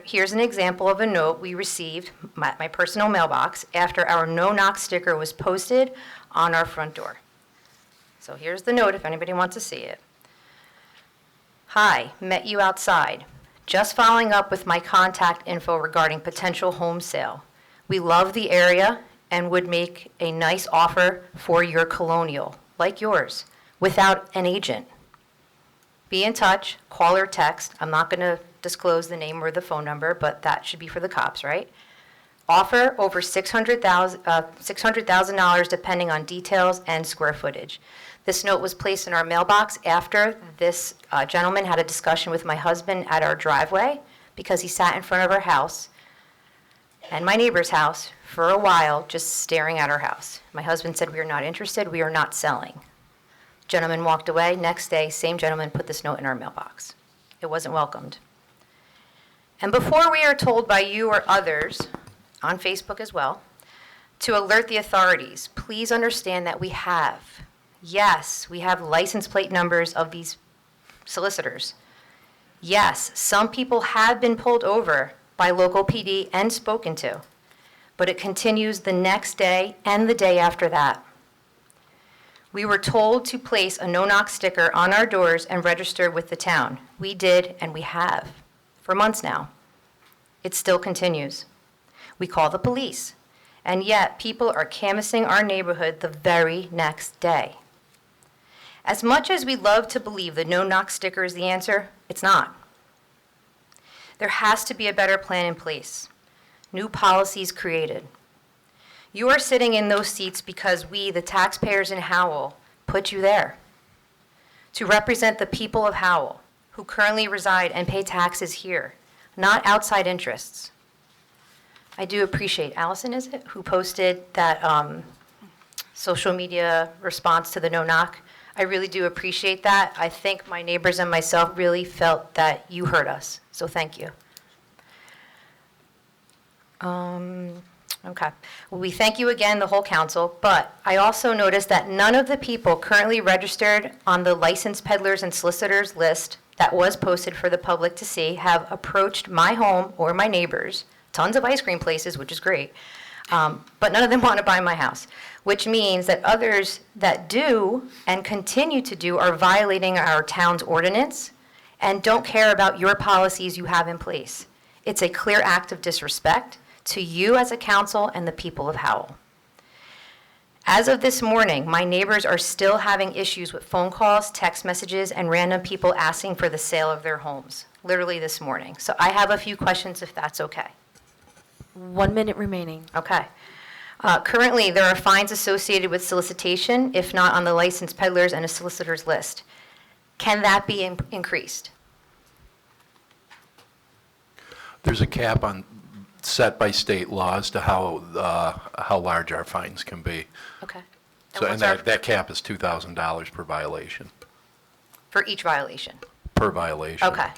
Here's an example of a note we received, my personal mailbox, after our no-knock sticker was posted on our front door. So here's the note if anybody wants to see it. Hi, met you outside. Just following up with my contact info regarding potential home sale. We love the area and would make a nice offer for your colonial, like yours, without an agent. Be in touch, call or text. I'm not going to disclose the name or the phone number, but that should be for the cops, right? Offer over $600,000 depending on details and square footage. This note was placed in our mailbox after this gentleman had a discussion with my husband at our driveway because he sat in front of our house and my neighbor's house for a while just staring at our house. My husband said, "We are not interested, we are not selling." Gentleman walked away. Next day, same gentleman put this note in our mailbox. It wasn't welcomed. And before we are told by you or others, on Facebook as well, to alert the authorities, please understand that we have license plate numbers of these solicitors. Yes, some people have been pulled over by local PD and spoken to, but it continues the next day and the day after that. We were told to place a no-knock sticker on our doors and register with the town. We did, and we have, for months now. It still continues. We call the police, and yet people are canvassing our neighborhood the very next day. As much as we love to believe the no-knock sticker is the answer, it's not. There has to be a better plan in place, new policies created. You are sitting in those seats because we, the taxpayers in Howell, put you there to represent the people of Howell who currently reside and pay taxes here, not outside interests. I do appreciate, Allison, is it, who posted that social media response to the no-knock. I really do appreciate that. I think my neighbors and myself really felt that you heard us, so thank you. Okay. Well, we thank you again, the whole council, but I also noticed that none of the people currently registered on the licensed peddlers and solicitors list that was posted for the public to see have approached my home or my neighbors, tons of ice cream places, which is great, but none of them want to buy my house, which means that others that do and continue to do are violating our town's ordinance and don't care about your policies you have in place. It's a clear act of disrespect to you as a council and the people of Howell. As of this morning, my neighbors are still having issues with phone calls, text messages, and random people asking for the sale of their homes, literally this morning. So I have a few questions if that's okay. 1 minute remaining. Okay. Currently, there are fines associated with solicitation, if not on the licensed peddlers and a solicitor's list. Can that be increased? There's a cap set by state laws to how large our fines can be. Okay. So, and that cap is $2,000 per violation. For each violation? Per violation. Okay.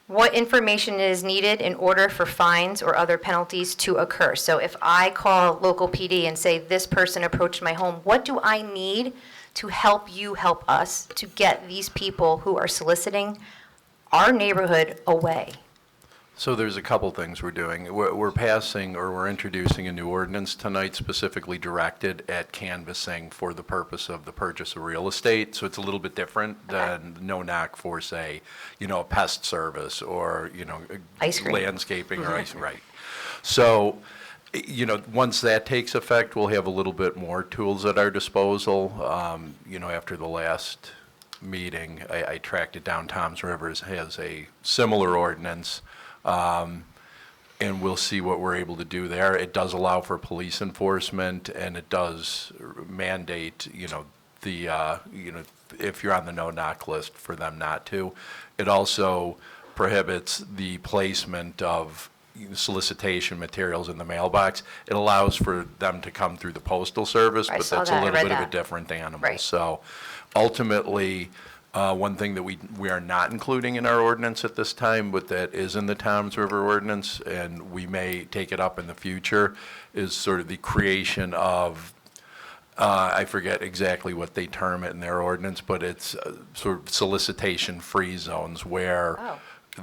What information is needed in order for fines or other penalties to occur? So if I call local PD and say, this person approached my home, what do I need to help you help us to get these people who are soliciting our neighborhood away? So there's a couple things we're doing. We're passing, or we're introducing a new ordinance tonight specifically directed at canvassing for the purpose of the purchase of real estate. So it's a little bit different than no-knock for, say, a pest service or, ice cream. landscaping or ice, right. So Once that takes effect, we'll have a little bit more tools at our disposal. After the last meeting, I tracked it down. Tom's Rivers has a similar ordinance, and we'll see what we're able to do there. It does allow for police enforcement, and it does mandate, if you're on the no-knock list, for them not to. It also prohibits the placement of solicitation materials in the mailbox. It allows for them to come through the postal service, I but saw that's that. a I little read bit of a that. different animal. Right. So ultimately, one thing that we are not including in our ordinance at this time, but that is in the Toms River ordinance, and we may take it up in the future, is sort of the creation of, I forget exactly what they term it in their ordinance, but it's sort of solicitation-free zones where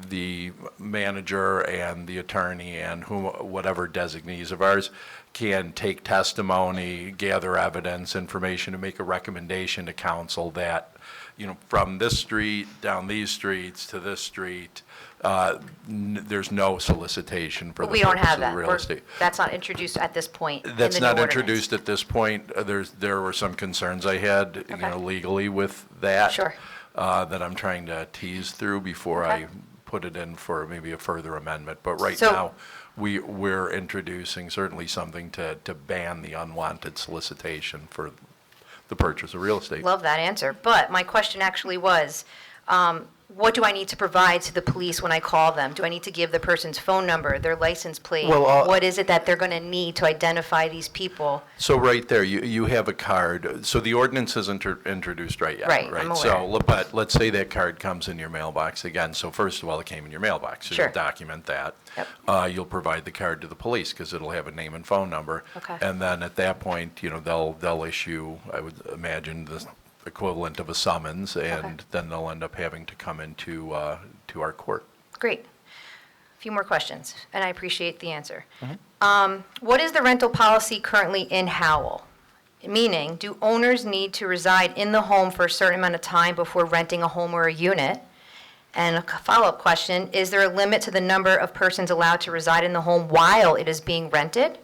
the manager and the attorney and whatever designees of ours can take testimony, gather evidence, information, and make a recommendation to council that, from this street, down these streets, to this street, there's no solicitation for the We don't purpose have of that. real estate. That's not introduced at this point in the That's new not ordinance. introduced at this point. There were some concerns I had, legally with that. Sure. That I'm trying to tease through before Okay. I put it in for maybe a further amendment. But right So- now, we're introducing certainly something to ban the unwanted solicitation for the purchase of real estate. Love that answer. But my question actually was, what do I need to provide to the police when I call them? Do I need to give the person's phone number, their license plate? Well, What is it that they're going to need to identify these people? So right there, you have a card. So the ordinance isn't introduced right yet. Right, I'm aware. So, but let's say that card comes in your mailbox again. So first of all, it came in your mailbox. So Sure. you'll document that. Yep. You'll provide the card to the police because it'll have a name and phone number. Okay. And then at that point, they'll issue, I would imagine, the equivalent of a summons, and then they'll end up having to come into to our court. Great. A few more questions, and I appreciate the answer. Mm-hmm. What is the rental policy currently in Howell? Meaning, do owners need to reside in the home for a certain amount of time before renting a home or a unit? And a follow-up question, is there a limit to the number of persons allowed to reside in the home while it is being rented?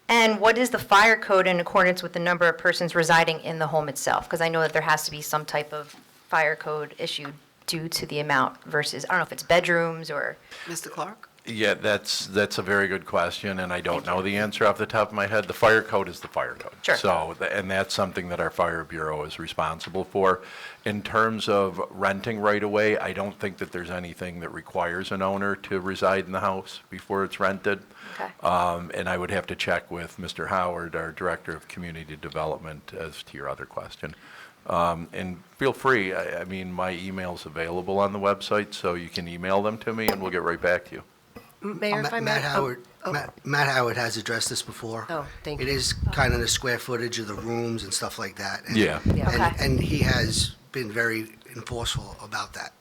And what is the fire code in accordance with the number of persons residing in the home itself? Because I know that there has to be some type of fire code issued due to the amount versus, I don't know if it's bedrooms or... Mr. Clark? Yeah, that's a very good question, and I don't know the answer off the top of my head. The fire code is the fire code. Sure. So, and that's something that our fire bureau is responsible for. In terms of renting right away, I don't think that there's anything that requires an owner to reside in the house before it's rented. Okay. And I would have to check with Mr. Howard, our Director of Community Development, as to your other question. And feel free, I mean, my email's available on the website, so you can email them to me, and we'll get right back to you. Mayor, if I may. Matt Howard, Matt Howard has addressed this before. Oh, thank It you. is kind of the square footage of the rooms and stuff like that. And- Yeah. Yeah. And, Okay. and he has been very enforceful about that.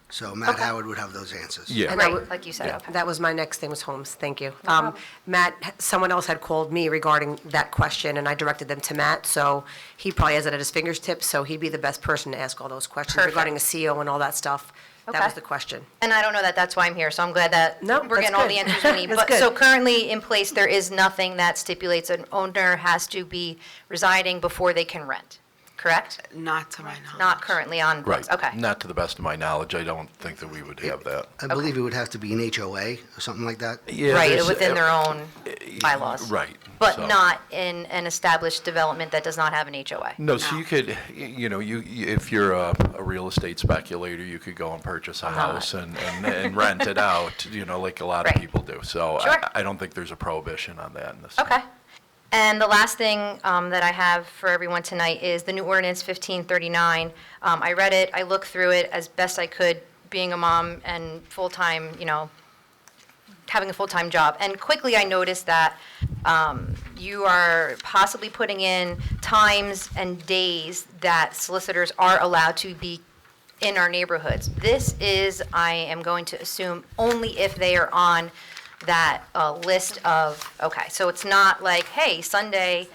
So Matt Okay. Howard would have those answers. Yeah. And I Right, would- like you said, okay. That was my next thing, was homes. Thank you. problem. Matt, someone else had called me regarding that question, and I directed them to Matt, so he probably has it at his fingertips, so he'd be the best person to ask all those questions Perfect. regarding a CO and all that stuff. That Okay. was the question. And I don't know that that's why I'm here, so I'm glad that No, we're that's getting all good. the answers we need. That's But, good. so currently in place, there is nothing that stipulates an owner has to be residing before they can rent, correct? Not to my knowledge. Not currently on Right. books, okay. Not to the best of my knowledge, I don't think that we would have that. I believe it would have to be an HOA or something like that. Yeah, Right, there's- within their own bylaws. Right. But so- not in an established development that does not have an HOA. No, so you could, if you're a real estate speculator, you could go and purchase a house and rent it out, like a lot of Right. people do. So Sure. I don't think there's a prohibition on that in this. Okay. And the last thing that I have for everyone tonight is the new ordinance 1539. I read it, I looked through it as best I could, being a mom and full-time, having a full-time job. And quickly I noticed that you are possibly putting in times and days that solicitors are allowed to be in our neighborhoods. This is, I am going to assume, only if they are on that list of, okay, so it's not like, hey, Sunday,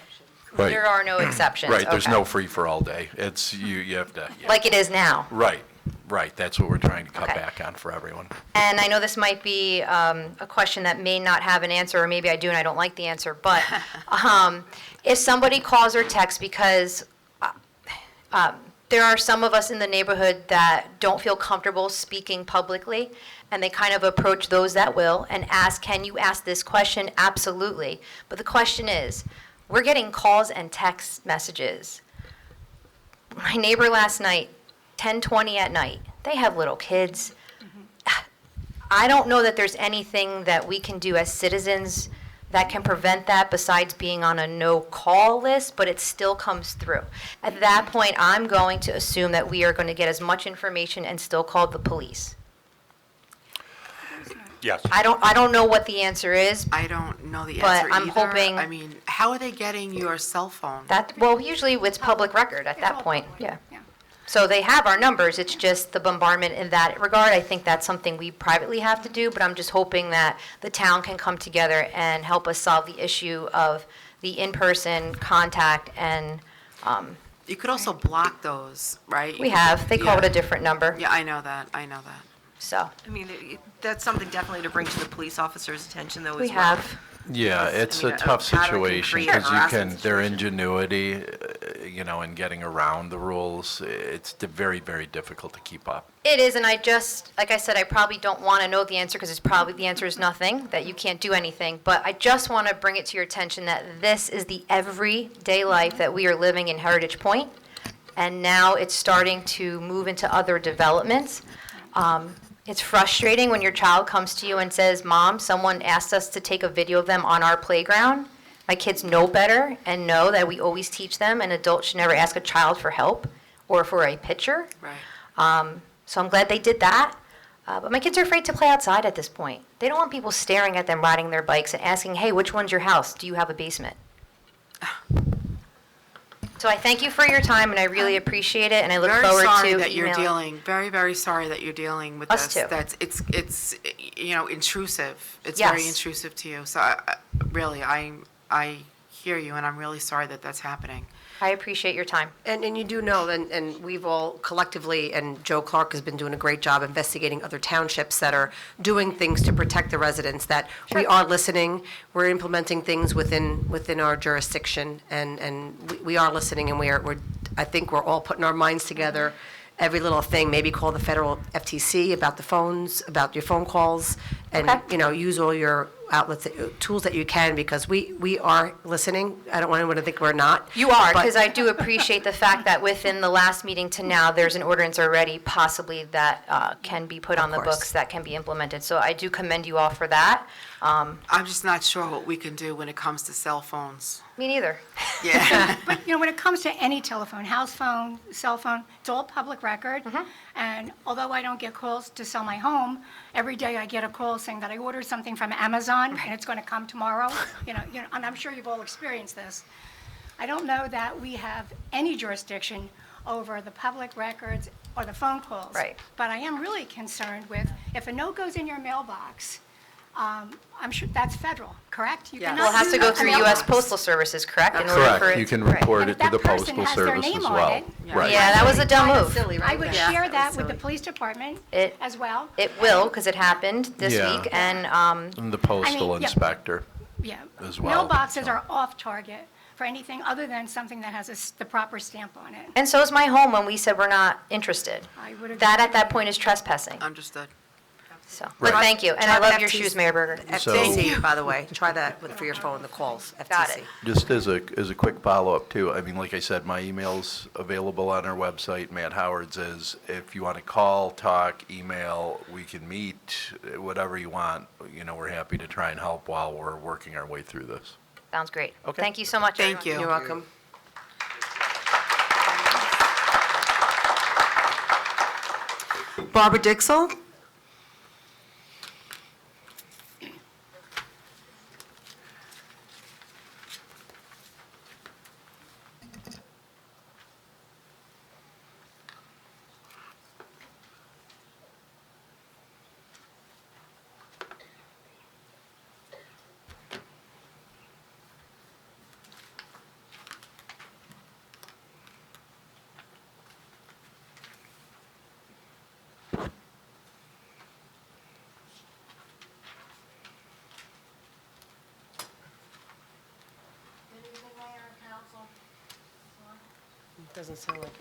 Right. there are no exceptions. Right, there's Okay. no free-for-all day. It's, you have to. Yeah. Like it is now. Right. Right, that's what we're trying to cut Okay. back on for everyone. And I know this might be a question that may not have an answer, or maybe I do and I don't like the answer, but if somebody calls or texts, because there are some of us in the neighborhood that don't feel comfortable speaking publicly, and they kind of approach those that will and ask, can you ask this question? Absolutely. But the question is, we're getting calls and text messages. My neighbor last night, 10:20 at night, they have little kids. I don't know that there's anything that we can do as citizens that can prevent that besides being on a no-call list, but it still comes through. At that point, I'm going to assume that we are going to get as much information and still call the police. Yes. I don't know what the answer is. I don't know the But answer I'm either. hoping- I mean, how are they getting your cell phone? Well, usually it's public record at that point, yeah. So they have our numbers, it's just the bombardment in that regard. I think that's something we privately have to do, but I'm just hoping that the town can come together and help us solve the issue of the in-person contact and, You could also block those, right? we have, they call it Yeah. a different number, Yeah, I know that. so. I mean, that's something definitely to bring to the police officer's attention, though, We as well. have. Yeah, it's I mean, a tough how do we situation create a because you harassment can, their ingenuity, in getting around the rules, it's very, very difficult to keep up. It is, and I just, like I said, I probably don't want to know the answer because the answer is nothing, that you can't do anything. But I just want to bring it to your attention that this is the everyday life that we are living in Heritage Point. And now it's starting to move into other developments. It's frustrating when your child comes to you and says, Mom, someone asked us to take a video of them on our playground. My kids know better and know that we always teach them an adult should never ask a child for help or for a picture. Right. So I'm glad they did that. But my kids are afraid to play outside at this point. They don't want people staring at them riding their bikes and asking, hey, which one's your house? Do you have a basement? So I thank you for your time, and I really appreciate it, and I look forward to Very sorry that you're emailing. dealing, very sorry that you're dealing with Us this. too. That's, it's, intrusive. It's Yes. very intrusive to you. So really, I hear you, and I'm really sorry that that's happening. I appreciate your time. And you do know, and we've all collectively, and Joe Clark has been doing a great job investigating other townships that are doing things to protect the residents, that we are listening, we're implementing things within our jurisdiction, and we are listening, and we're I think we're all putting our minds together, every little thing, maybe call the federal FTC about the phones, about your phone calls, and, use all your outlets, tools that you can, because we are listening. I don't want anyone to think we're not. You are, but- because I do appreciate the fact that within the last meeting to now, there's an ordinance already possibly that can be put on the course. books that can be implemented. So I do commend you all for that. I'm just not sure what we can do when it comes to cell phones. Me neither. Yeah. But, when it comes to any telephone, house phone, cell phone, it's all public record. And although I don't get calls to sell my home, every day I get a call saying that I ordered something from Amazon and it's going to come tomorrow. And I'm sure you've all experienced this. I don't know that we have any jurisdiction over the public records or the phone calls. Right. But I am really concerned with, if a note goes in your mailbox, I'm sure that's federal, correct? You Yes. cannot Well, it has do to go that through in a U.S. mailbox. Postal Services, correct? In order for Correct, it- you can right. report And it if to the that person postal has their service name as on well. it, Right. Yeah, that was a dumb Kind of move. silly, right? I would Yeah. share that with silly. the police department It- as well. It will, because it happened this Yeah. week, and And the postal yeah. inspector Yeah. as well. Mailboxes are off target for anything other than something that has the proper stamp on it. And so is my home when we said we're not interested. I would agree. That at that point is trespassing. Understood. So, but Right. thank you, and I love your shoes, Mayor Berger. FTC, by the way, try that for your phone, the calls, FTC. Got it. Just as a quick follow-up too, I mean, like I said, my email's available on our website, Matt Howard's is. If you want to call, talk, email, we can meet, whatever you want. We're happy to try and help while we're working our way through this. Sounds great. Okay. Thank you so much, Thank everyone. you. You're welcome. Barbara Dixell? Doesn't sound like it.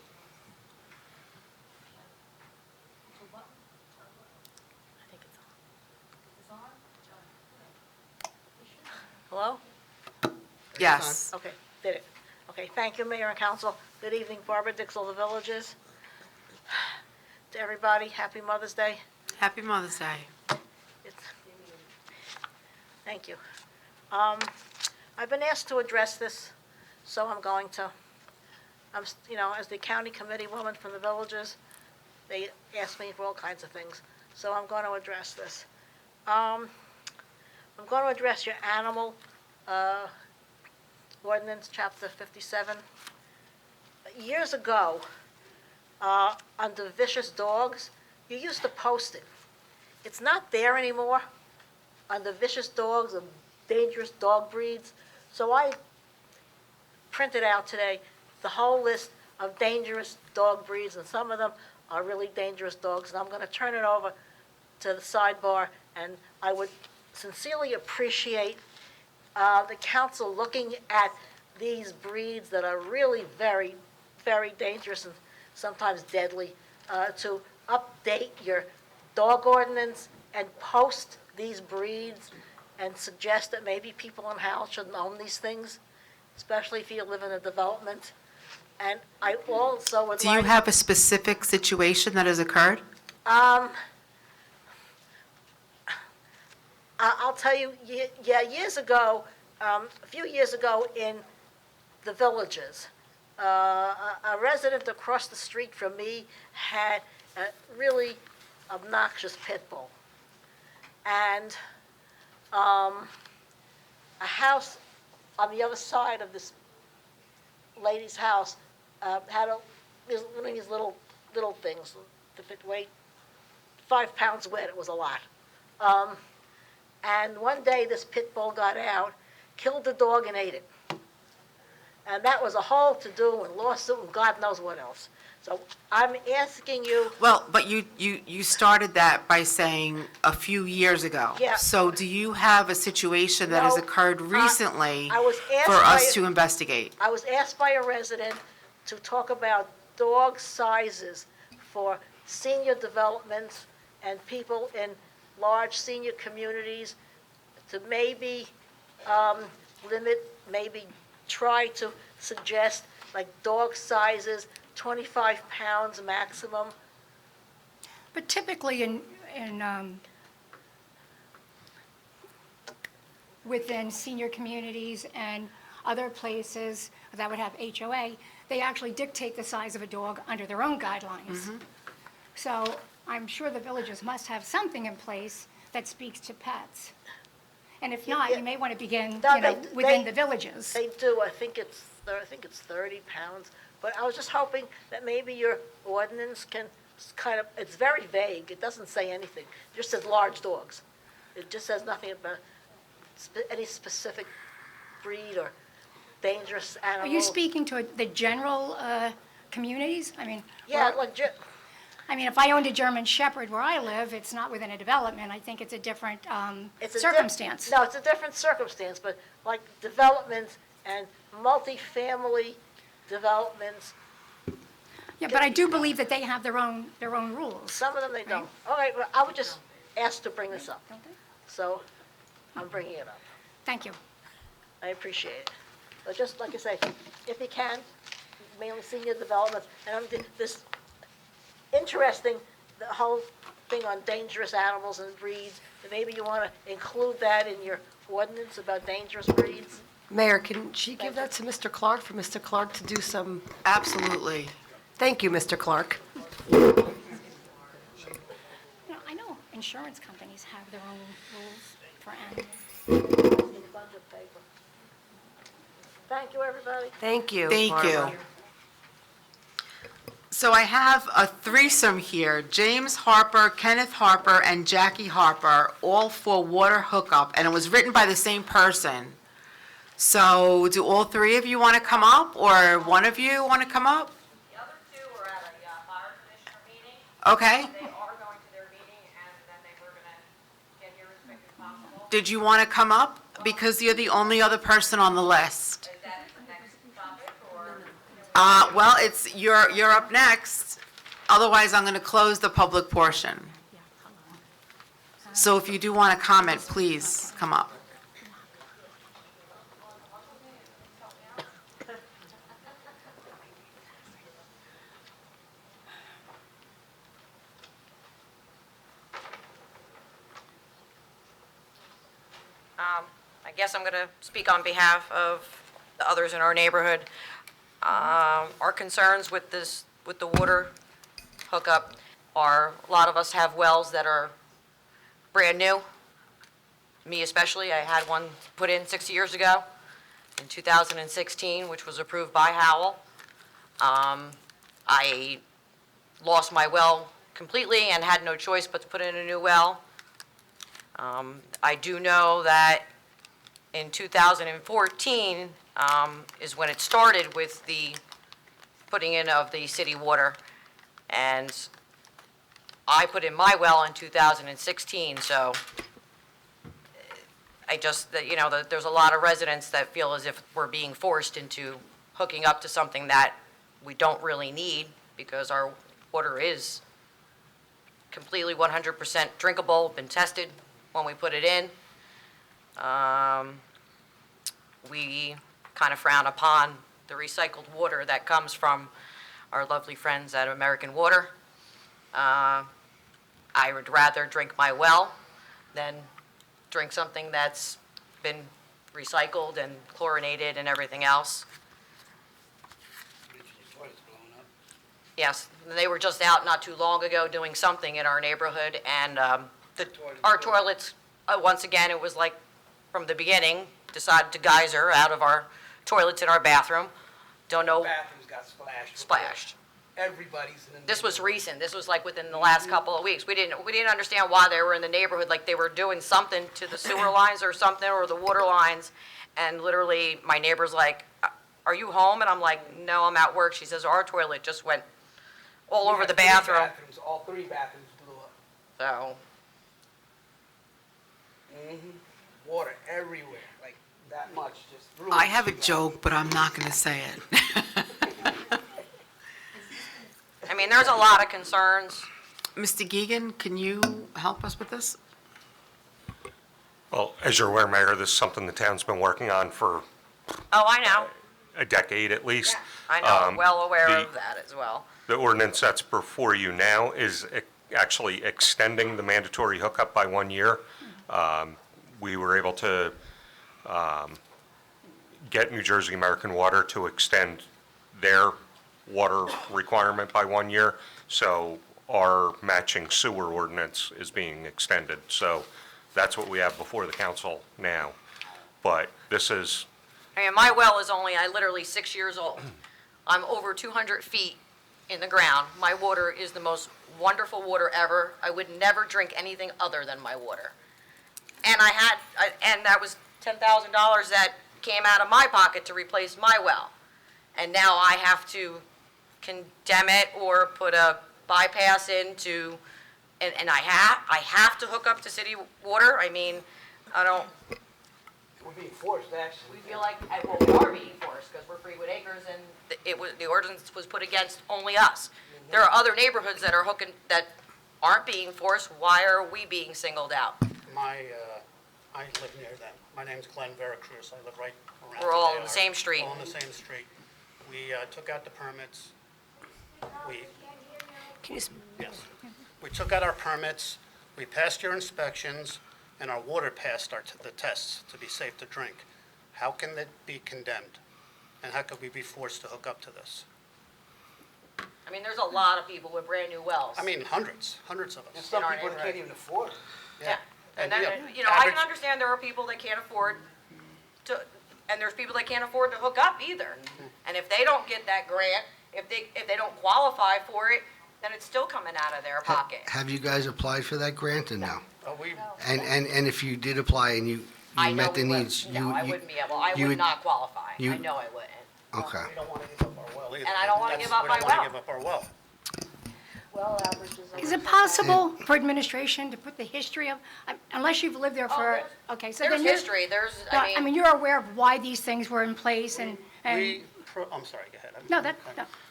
Hello? Yes. Okay, did it. Okay, thank you, Mayor and Council. Good evening, Barbara Dixell, The Villages. To everybody, happy Mother's Day. Happy Mother's Day. Thank you. I've been asked to address this, so I'm going to. As the county committee woman from The Villages, they asked me for all kinds of things, so I'm going to address this. I'm going to address your animal ordinance, chapter 57. Years ago, under vicious dogs, you used to post it. It's not there anymore, under vicious dogs and dangerous dog breeds. So I printed out today the whole list of dangerous dog breeds, and some of them are really dangerous dogs, and I'm going to turn it over to the sidebar, and I would sincerely appreciate the council looking at these breeds that are really very, very dangerous and sometimes deadly, to update your dog ordinance and post these breeds and suggest that maybe people in Howell shouldn't own these things, especially if you live in a development. And I also would Do you have a specific situation that has occurred? I'll tell you, years ago, a few years ago in The Villages, a resident across the street from me had a really obnoxious pit bull. And a house on the other side of this lady's house had one of these little things that weighed 5 pounds wet. It was a lot. And one day this pit bull got out, killed the dog and ate it. And that was a whole to-do and lawsuit and God knows what else. So I'm asking you. Well, but you started that by saying a few years ago. Yeah. So do you have a situation that has No, occurred recently I was asked for by us to investigate? I was asked by a resident to talk about dog sizes for senior developments and people in large senior communities, to maybe limit, maybe try to suggest like dog sizes, 25 pounds maximum. But typically within senior communities and other places that would have HOA, they actually dictate the size of a dog under their own guidelines. So I'm sure the villages must have something in place that speaks to pets. And if not, you may want to begin, within the villages. They do. I think it's 30 pounds. But I was just hoping that maybe your ordinance can kind of, it's very vague. It doesn't say anything. It just says large dogs. It just says nothing about any specific breed or dangerous animal. Are you speaking to the general communities? I mean, Yeah, if I owned a German Shepherd where I live, it's not within a development. I think it's a different circumstance. No, it's a different circumstance, but like developments and multifamily developments. Yeah, but I do believe that they have their own rules. Some of them they don't. All right, well, I would just ask to bring this up. So I'm bringing it up. Thank you. I appreciate it. But just like I say, if you can, mainly senior developments, and this interesting, the whole thing on dangerous animals and breeds, and maybe you want to include that in your ordinance about dangerous breeds. Mayor, can she give that to Mr. Clark, for Mr. Clark to do some? Absolutely. Thank you, Mr. Clark. I know insurance companies have their own rules for animals. Thank you, everybody. Thank you. Thank you. Barbara. So I have a threesome here, James Harper, Kenneth Harper, and Jackie Harper, all for water hookup, and it was written by the same person. So do all three of you want to come up, or one of you want to come up? The other two were at a fire commissioner meeting. Okay. They are going to their meeting, and then they were going to get here as quick as possible. Did you want to come up? Because you're the only other person on the list. Is that the next topic, or? Well, you're up next. Otherwise, I'm going to close the public portion. So if you do want to comment, please come up. I guess I'm going to speak on behalf of the others in our neighborhood. Our concerns with the water hookup are, a lot of us have wells that are brand new. Me especially, I had one put in 6 years ago in 2016, which was approved by Howell. I lost my well completely and had no choice but to put in a new well. I do know that in 2014 is when it started with the putting in of the city water. And I put in my well in 2016, so there's a lot of residents that feel as if we're being forced into hooking up to something that we don't really need, because our water is completely 100% drinkable, been tested when we put it in. We kind of frown upon the recycled water that comes from our lovely friends at American Water. I would rather drink my well than drink something that's been recycled and chlorinated and everything else. Yes, they were just out not too long ago doing something in our neighborhood, and our toilets, once again, it was like from the beginning, decided to geyser out of our toilets in our bathroom. Don't know. Bathrooms got splashed. Splashed. Everybody's in the This was recent. This was like within the last couple of weeks. We didn't understand why they were in the neighborhood, like they were doing something to the sewer lines or something, or the water lines. And literally, my neighbor's like, "Are you home?" And I'm like, "No, I'm at work." She says, "Our toilet just went all over the bathroom." All three bathrooms blew up. So, Water everywhere, like that much, just. I have a joke, but I'm not going to say it. I mean, there's a lot of concerns. Mr. Geegan, can you help us with this? Well, as you're aware, Mayor, this is something the town's been working on for Oh, I know. a decade at least. I know. I'm well aware the- of that as well. The ordinance that's before you now is actually extending the mandatory hookup by 1 year. We were able to get New Jersey American Water to extend their water requirement by 1 year, so our matching sewer ordinance is being extended. So that's what we have before the council now. But this is, I mean, my well is only, literally 6 years old. I'm over 200 feet in the ground. My water is the most wonderful water ever. I would never drink anything other than my water. And and that was $10,000 that came out of my pocket to replace my well. And now I have to condemn it or put a bypass into, and I have to hook up to city water. I mean, I don't. We're being forced, actually. We feel like, well, we are being forced because we're Freewood Acres, and the ordinance was put against only us. There are other neighborhoods that are that aren't being forced. Why are we being singled out? I live near them. My name's Glenn Veracruz. I live right around. We're all there. on the same street. All on the same street. We took out the permits. Yes. We took out our permits, we passed your inspections, and our water passed the tests to be safe to drink. How can it be condemned? And how could we be forced to hook up to this? I mean, there's a lot of people with brand-new wells. I mean, hundreds of us. And some people can't even afford it. Yeah. And then, yeah, I average- can understand there are people that can't afford to, and there's people that can't afford to hook up either. And if they don't get that grant, if they don't qualify for it, then it's still coming out of their pocket. Have you guys applied for that grant or no? We And if you did apply and you met the needs, No, I wouldn't be able, I you would not qualify. you- I know I wouldn't. Okay. We don't want to give up our well either. And I don't wanna That's- give up my We don't want well. to give up our well. Is it possible for administration to put the history of, unless you've lived there for, okay, so then There's you're. history, there's, No, I mean, you're aware of why these things were in place and. I'm sorry, go ahead. No, no.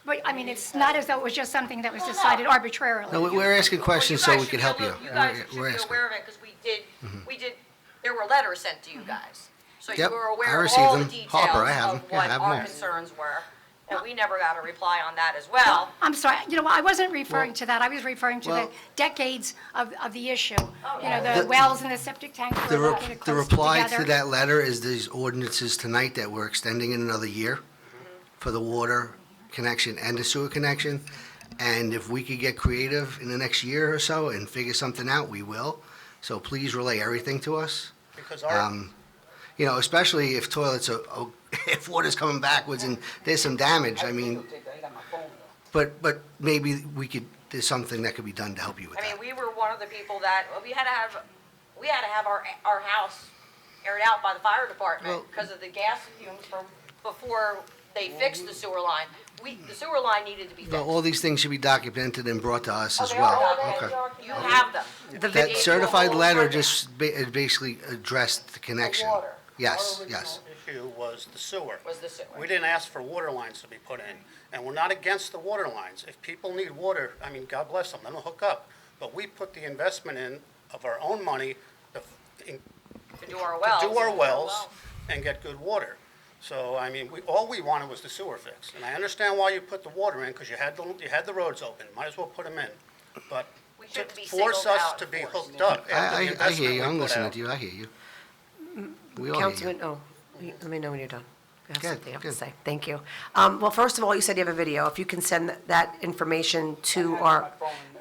But, I mean, it's not as though it was just something that was decided arbitrarily. No, we're asking questions so we can help you. You guys should We're be asking. aware of it, because we did, there were letters sent to you guys. So you Yep, were I aware of received all the them. details Harper, I have of them. Yeah, I what have them our all. concerns were. And we never got a reply on that as well. I'm sorry, you know, I wasn't referring to that. I was referring to the well- decades of the issue. You know, The- the wells and the septic tanks The were re- located the close reply together. to that letter is these ordinances tonight that we're extending it another year for the water connection and the sewer connection. And if we could get creative in the next year or so and figure something out, we will. So please relay everything to us. Because You know, especially if toilets are, if water's coming backwards and there's some damage, I mean, but maybe there's something that could be done to help you with I that. mean, we were one of the people that, we had to have our house aired out by the fire department because of the gas fumes from before they fixed the sewer line. The sewer line needed to be Well, fixed. all these things should be documented and brought to us as They are well. documented. Okay. You have them. That certified letter just basically addressed the connection. Our Yes, original yes. issue was the sewer. Was the sewer. We didn't ask for water lines to be put in, and we're not against the water lines. If people need water, I mean, God bless them, let them hook up. But we put the investment in of our own money to To do our wells. to do our wells and get good water. So, I mean, all we wanted was the sewer fix. And I understand why you put the water in, because you had the roads open, might as well put them in. But We to shouldn't be force singled us out to and be forced. hooked up after the I hear investment you, I'm we put listening out. to you, I hear you. We all hear you. Councilman, let me know when you're done. I have Good, something else to good. say. Thank you. Well, first of all, you said you have a video. If you can send that information to our,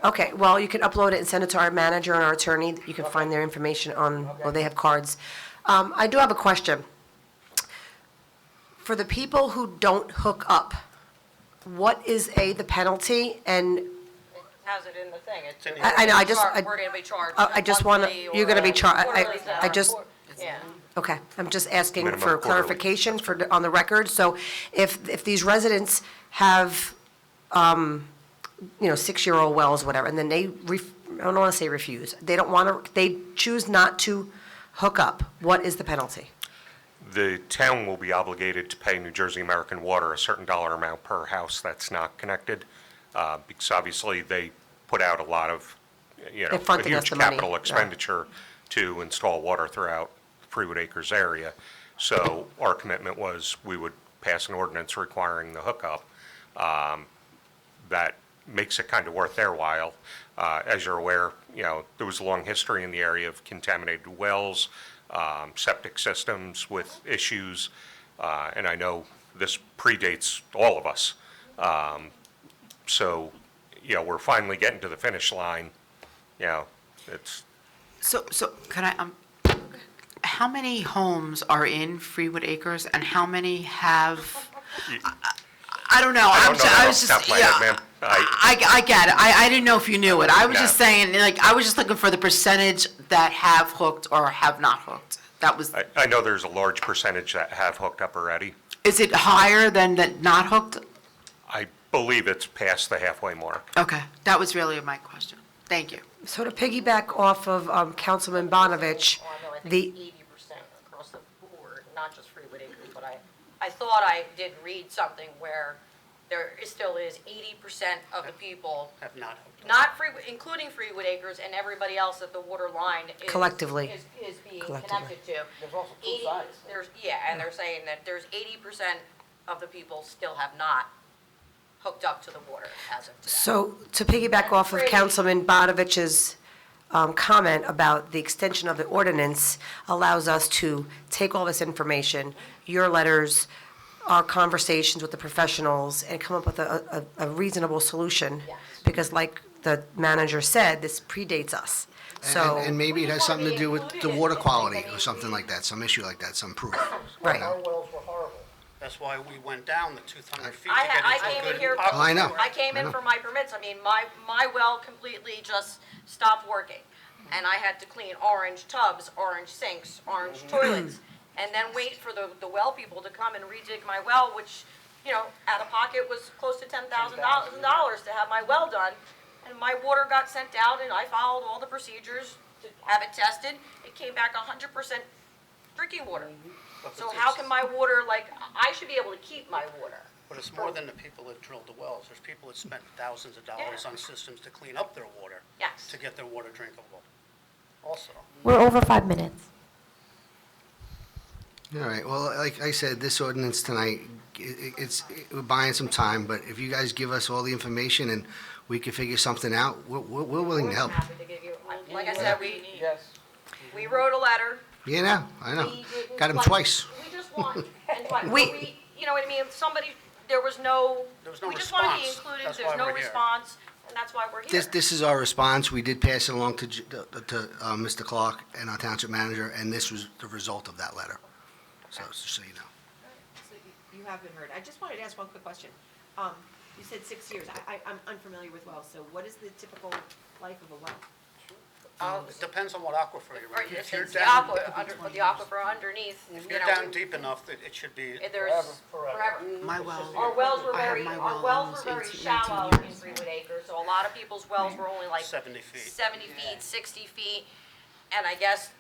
okay, well, you can upload it and send it to our manager and our attorney. You can find their information on, well, they have cards. I do have a question. For the people who don't hook up, what is the penalty? And Has it in the thing. I know, We're going to be charged. I just want to, monthly you're going to be or charged. quarterly. I just, Yeah. okay, I'm just asking Minimum for quarterly. clarification on the record. So if these residents have, 6-year-old wells, whatever, and then they, I don't want to say refuse, they don't want to, they choose not to hook up, what is the penalty? The town will be obligated to pay New Jersey American Water a certain dollar amount per house that's not connected, because obviously they put out a lot of, They're a fronting us huge the money, capital yeah. expenditure to install water throughout Freewood Acres area. So our commitment was we would pass an ordinance requiring the hookup. That makes it kind of worth their while. As you're aware, there was a long history in the area of contaminated wells, septic systems with issues, and I know this predates all of us. So, we're finally getting to the finish line. It's, So can I, how many homes are in Freewood Acres and how many have, I don't know. I don't know that I off was the top just, of my yeah. head, ma'am. I get it. I didn't know if you knew it. I was No. just saying, I was just looking for the percentage that have hooked or have not hooked. That was, I know there's a large percentage that have hooked up already. is it higher than that not hooked? I believe it's past the halfway mark. Okay, that was really my question. Thank you. So to piggyback off of Councilman Bonovich, Oh, I know, I think the, it's 80% across the board, not just Freewood Acres, but I thought I did read something where still is 80% of the people, Have not hooked up. not Freewood, including Freewood Acres and everybody else that the water line is. Collectively. Is being Collectively. connected to. There's also two sides. And they're saying that there's 80% of the people still have not hooked up to the water as of today. so to piggyback off of Councilman Bonovich's comment about the extension of the ordinance allows us to take all this information, your letters, our conversations with the professionals, and come up with a reasonable solution. Because like the manager said, this predates us. So, And maybe it has something to do with the water quality or something like that, some issue like that, some proof. right. Our wells were horrible. That's why we went down the 200 feet to I get into came good in here. Oh, I know. I came in for my permits. I mean, my well completely just stopped working. And I had to clean orange tubs, orange sinks, orange toilets, and then wait for the well people to come and redig my well, which, out of pocket was close to $10,000 to have my well done. And my water got sent out and I followed all the procedures to have it tested. It came back 100% drinking water. So how can my water, I should be able to keep my water. But it's more than the people that drilled the wells. There's people that spent thousands of dollars on systems to clean up their water. Yes. To get their water drinkable also. We're over 5 minutes. All right, well, like I said, this ordinance tonight, we're buying some time, but if you guys give us all the information and we can figure something out, we're willing to help. Happy to give you, like I said, we wrote a letter. Yeah, I know. We didn't Got him like- twice. We just want, and twice, but We- you know what I mean, there was no, There was no we just want to be response. included, That's there's why no we're here. response, and that's why we're here. This is our response. We did pass it along to Mr. Clark and our township manager, and this was the result of that letter. So, just so you know. So you have been heard. I just wanted to ask one quick question. You said 6 years. I'm unfamiliar with wells, so what is the typical life of a well? It depends on what aquifer you're Right, in. it's If you're the down, aquifer underneath, if you you're know, down deep enough, it should be there's forever. My well, Our wells were I have very, my our well wells almost were very 18, 19 shallow years. in Freewood Acres, so a lot of people's wells were only like 70 feet. 70 feet, 60 feet, and I guess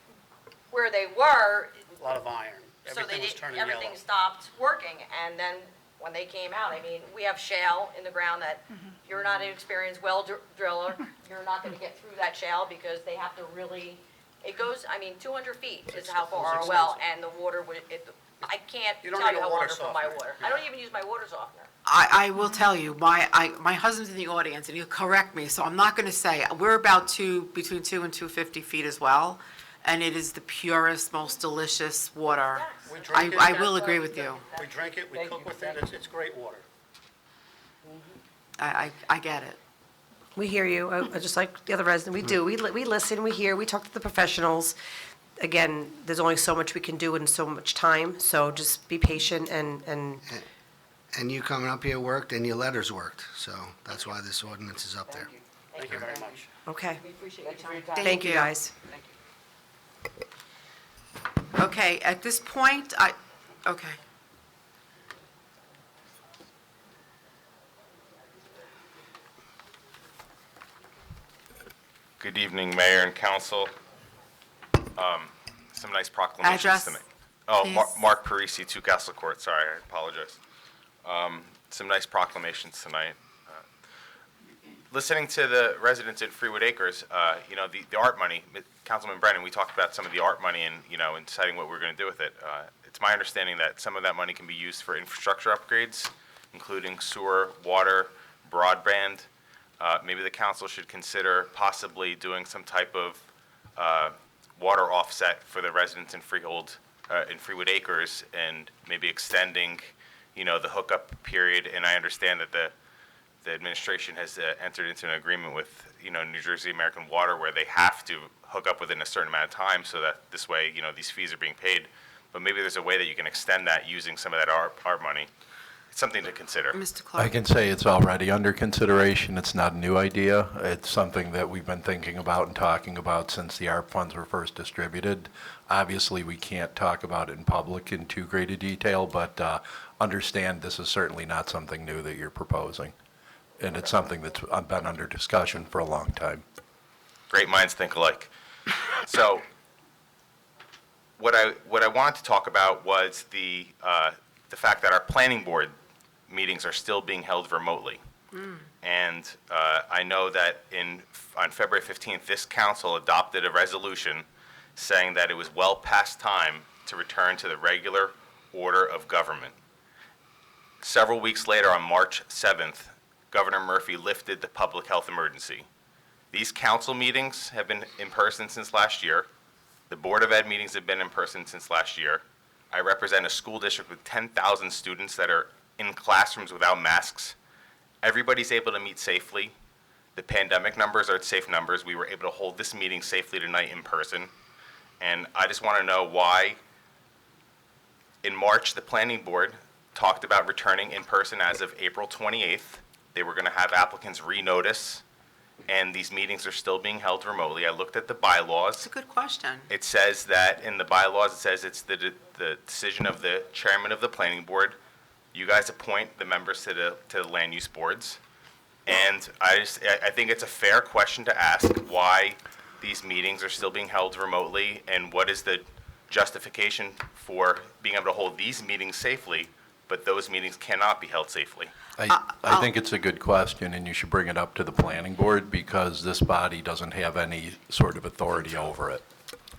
where they were, A lot of iron. so they Everything was did, turning yellow. everything stopped working, and then when they came out, I mean, we have shale in the ground that you're not an experienced well driller, you're not gonna get through that shale because they have to really, it goes, I mean, 200 feet is how far our well, and the water would, I can't You don't tell need you a how water wonderful my softener. water. I don't even use my water softener. I will tell you, my husband's in the audience, and he'll correct me, so I'm not going to say, we're about between 2 and 250 feet as well, and it is the purest, most delicious water. We drink it. I will agree with you. We drink it, we cook with it, it's great water. I get it. We hear you, just like the other resident, we do. We listen, we hear, we talk to the professionals. Again, there's only so much we can do in so much time, so just be patient and And you coming up here worked, and your letters worked, so that's why this ordinance is up there. Thank you very much. okay. We appreciate your time. Thank you, guys. Okay, at this point, okay. Good evening, Mayor and Council. Some nice proclamations Address, tonight. Oh, please. Mark Parisi, 2 Castle Court, sorry, I apologize. Some nice proclamations tonight. Listening to the residents in Freewood Acres, you know, the art money, Councilman Brennan, we talked about some of the art money and, you know, and deciding what we're going to do with it. It's my understanding that some of that money can be used for infrastructure upgrades, including sewer, water, broadband. Maybe the council should consider possibly doing some type of water offset for the residents in Freewood Acres, and maybe extending, you know, the hookup period. And I understand that the administration has entered into an agreement with, you know, New Jersey American Water, where they have to hook up within a certain amount of time, so that this way, you know, these fees are being paid. But maybe there's a way that you can extend that using some of that art money. It's something to consider. Mr. Clark. I can say it's already under consideration. It's not a new idea. It's something that we've been thinking about and talking about since the ARP funds were first distributed. Obviously, we can't talk about it in public in too great a detail, but understand this is certainly not something new that you're proposing. And it's something that's been under discussion for a long time. Great minds think alike. So what I wanted to talk about was the fact that our planning board meetings are still being held remotely. And I know that on February 15th, this council adopted a resolution saying that it was well past time to return to the regular order of government. Several weeks later, on March 7th, Governor Murphy lifted the public health emergency. These council meetings have been in person since last year. The Board of Ed meetings have been in person since last year. I represent a school district with 10,000 students that are in classrooms without masks. Everybody's able to meet safely. The pandemic numbers are safe numbers. We were able to hold this meeting safely tonight in person. And I just want to know why, in March, the planning board talked about returning in person as of April 28th. They were going to have applicants renotice, and these meetings are still being held remotely. I looked at the bylaws. That's a good question. It says that in the bylaws, it says it's the decision of the chairman of the planning board. You guys appoint the members to the land use boards. And I think it's a fair question to ask why these meetings are still being held remotely, and what is the justification for being able to hold these meetings safely, but those meetings cannot be held safely. I think it's a good question, and you should bring it up to the planning board, because this body doesn't have any sort of authority over it.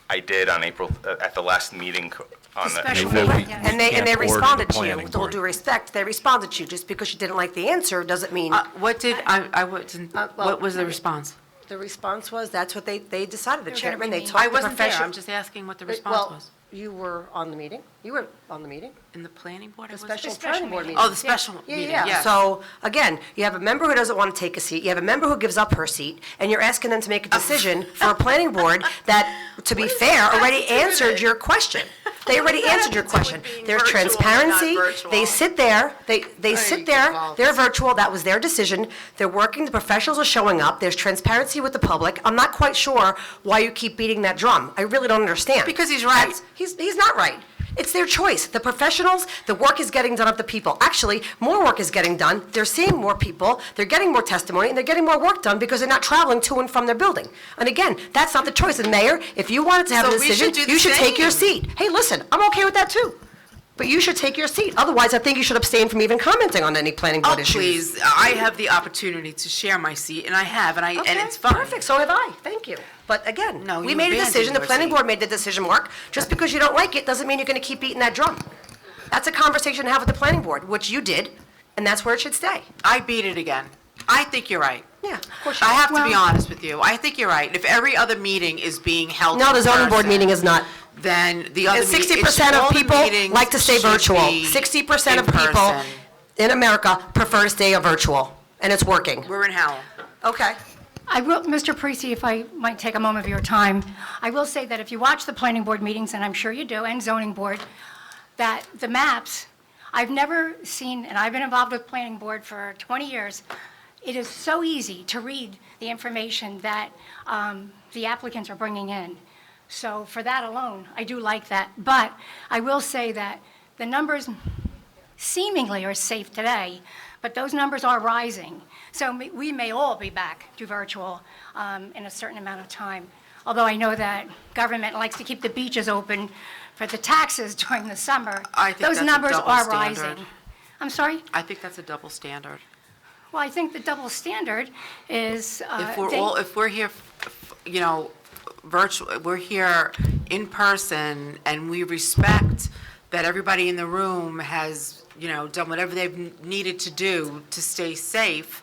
I did on at the last meeting on the. Special Well, meeting. we And they can't order responded the to you, planning with all board. due respect, they responded to you. Just because you didn't like the answer doesn't mean. What did, I wasn't, what was the response? The response was, that's what they decided, the They're gonna chairman, they remain. talked I to wasn't there, professional. I'm just asking what the Well, response was. You were on the meeting? You were on the meeting? In the planning board? I The wasn't- special special planning board meeting. meeting. Oh, the special meeting, Yeah. yes. So, again, you have a member who doesn't want to take a seat, you have a member who gives up her seat, and you're asking them to make a decision for a planning board that, to be fair, already answered your question. They already answered your question. There's virtual and not transparency, virtual? they sit there, they sit there, they're virtual, that was their decision, they're working, the professionals are showing up, there's transparency with the public. I'm not quite sure why you keep beating that drum. I really don't understand. Because he's right. He's not right. It's their choice. The professionals, the work is getting done of the people. Actually, more work is getting done. They're seeing more people, they're getting more testimony, and they're getting more work done because they're not traveling to and from their building. And again, that's not the choice. And Mayor, if you wanted to have a So we decision, should do the you should take your same. seat. Hey, listen, I'm okay with that too. But you should take your seat. Otherwise, I think you should abstain from even commenting on any planning board Oh, issues. please, I have the opportunity to share my seat, and I have, and it's fine. Perfect, so have I. Thank you. But again, No, we you made a abandoned decision, the your planning seat. board made the decision, Mark. Just because you don't like it doesn't mean you're going to keep beating that drum. That's a conversation to have with the planning board, which you did, and that's where it should stay. I beat it again. I think you're right. Yeah, of course you I have to be Well- honest with you. I think you're right. If every other meeting is being held No, in the zoning board person, meeting is not. then the other And meeting- 60% all of the people meetings like to stay should virtual. be 60% of in people person. in America prefer to stay virtual, and it's working. We're in Howell. Okay. I will, Mr. Parisi, if I might take a moment of your time, I will say that if you watch the planning board meetings, and I'm sure you do, and zoning board, that the maps, I've never seen, and I've been involved with planning board for 20 years, it is so easy to read the information that the applicants are bringing in. So for that alone, I do like that. But I will say that the numbers seemingly are safe today, but those numbers are rising. So we may all be back to virtual in a certain amount of time. Although I know that government likes to keep the beaches open for the taxes during the summer. I think Those that's a numbers double are standard. rising. I'm sorry? I think that's a double standard. Well, I think the double standard is. If we're here, you know, virtual, we're here in person, and we respect that everybody in the room has, you know, done whatever they've needed to do to stay safe,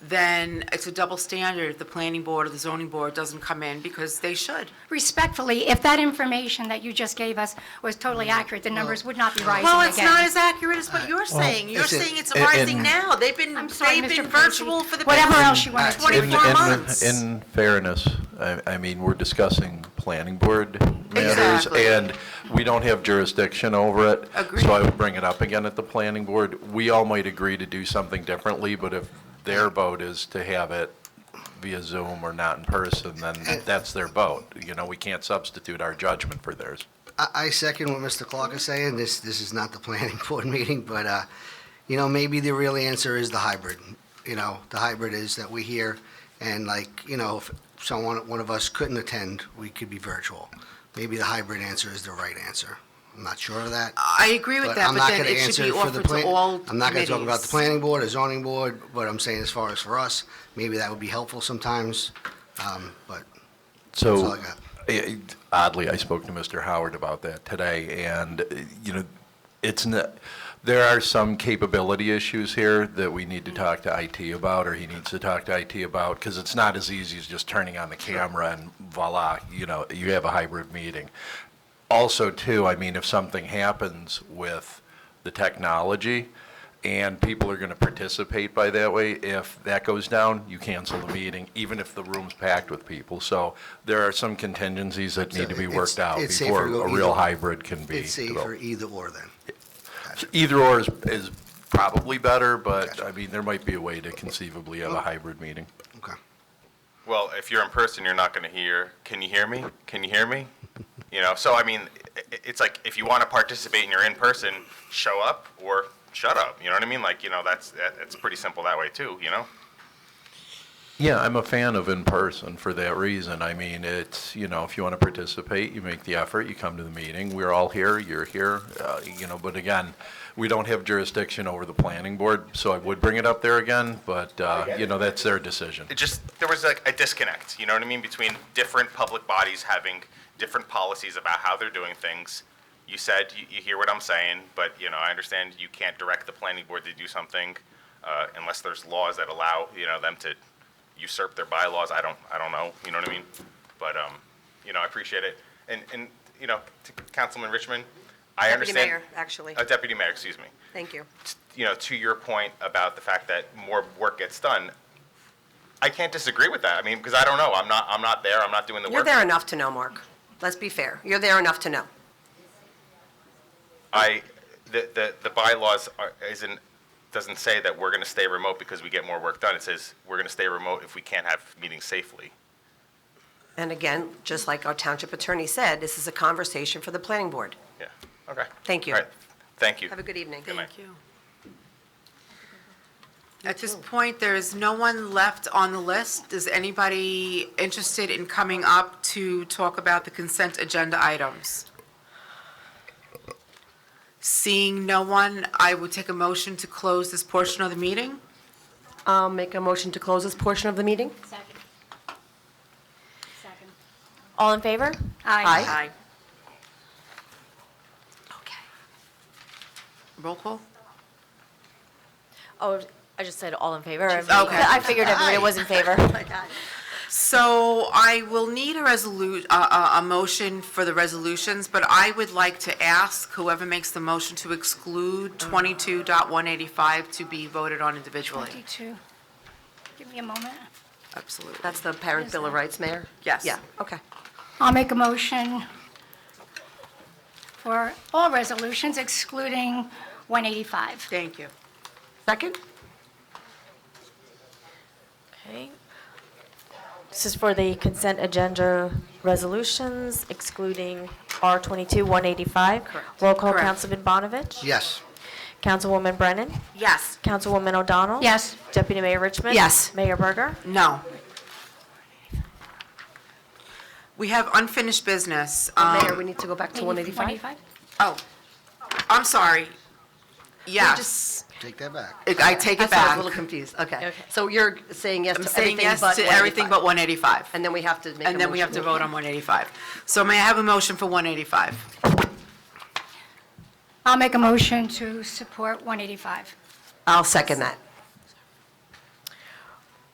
then it's a double standard if the planning board or the zoning board doesn't come in, because they should. Respectfully, if that information that you just gave us was totally accurate, the numbers would not be rising Well, again. it's not as accurate as what you're saying. You're listen, saying it's and- rising now. They've been I'm sorry, virtual Mr. for the Whatever past else you want to 24 months. In fairness, I mean, we're discussing planning board matters, Exactly. and we don't have jurisdiction over it. Agreed. So I would bring it up again at the planning board. We all might agree to do something differently, but if their vote is to have it via Zoom or not in person, then that's their vote. You know, we can't substitute our judgment for theirs. I second what Mr. Clark is saying. This is not the planning board meeting, but, you know, maybe the real answer is the hybrid. You know, the hybrid is that we hear, and like, you know, if one of us couldn't attend, we could be virtual. Maybe the hybrid answer is the right answer. I'm not sure of that. I agree with that, I'm but not then gonna it should answer be for the offered to plan- all I'm not going to talk about the committees. planning board or zoning board, but I'm saying as far as for us, maybe that would be helpful sometimes, but that's all So I got. oddly, I spoke to Mr. Howard about that today, and, you know, it's not, there are some capability issues here that we need to talk to IT about, or he needs to talk to IT about, because it's not as easy as just turning on the camera and voila, you know, you have a hybrid meeting. Also, too, I mean, if something happens with the technology and people are going to participate by that way, if that goes down, you cancel the meeting, even if the room's packed with people. So there are some contingencies that need to be worked out It's before safer to go a real either- hybrid can be It's safer developed. either or then. Either or is probably better, but, I mean, there might be a way to conceivably have a hybrid meeting. Okay. Well, if you're in person, you're not going to hear, can you hear me? Can you hear me? You know, so I mean, it's like, if you want to participate and you're in person, show up or shut up, you know what I mean? Like, you know, it's pretty simple that way too, you know? Yeah, I'm a fan of in-person for that reason. I mean, it's, you know, if you want to participate, you make the effort, you come to the meeting. We're all here, you're here, you know, but again, we don't have jurisdiction over the planning board, so I would bring it up there again, but, you know, that's their decision. It just, there was like a disconnect, you know what I mean, between different public bodies having different policies about how they're doing things. You said, you hear what I'm saying, but, you know, I understand you can't direct the planning board to do something unless there's laws that allow, you know, them to usurp their bylaws. I don't know, you know what I mean? But, you know, I appreciate it. And you know, to Councilman Richmond, I understand. Deputy Mayor, actually. Deputy Mayor, excuse me. Thank you. You know, to your point about the fact that more work gets done, I can't disagree with that. I mean, because I don't know. I'm not there. I'm not doing the work. You're there enough to know, Mark. Let's be fair. You're there enough to know. The bylaws doesn't say that we're going to stay remote because we get more work done. It says we're going to stay remote if we can't have meetings safely. And again, just like our township attorney said, this is a conversation for the planning board. Yeah, okay. Thank you. All right, thank you. Have a good evening. Thank you. At this point, there is no one left on the list. Is anybody interested in coming up to talk about the consent agenda items? Seeing no one, I would take a motion to close this portion of the meeting. I'll make a motion to close this portion of the meeting. Second. Second. All in favor? Aye. Okay. Roll call? Oh, I just said all in favor. Okay. I figured everybody was in favor. So I will need a motion for the resolutions, but I would like to ask whoever makes the motion to exclude 22.185 to be voted on individually. 22. Give me a moment. Absolutely. That's the Parent Bill of Rights, Mayor? Yes. Yeah, okay. I'll make a motion for all resolutions excluding 185. Thank you. Second? Okay. This is for the consent agenda resolutions excluding R22-185. Correct. Roll call, Correct. Councilman Bonovich? Yes. Councilwoman Brennan? Yes. Councilwoman O'Donnell? Yes. Deputy Mayor Richmond? Yes. Mayor Berger? No. We have unfinished business. Mayor, we need to go back to 185? 185? Oh, I'm sorry. Yes. Take that back. I take it That's why I was back. a little confused, okay. So you're saying yes I'm to saying everything yes but to everything but 185. And then we have to make a motion. And then we have to vote on 185. So may I have a motion for 185? I'll make a motion to support 185. I'll second that.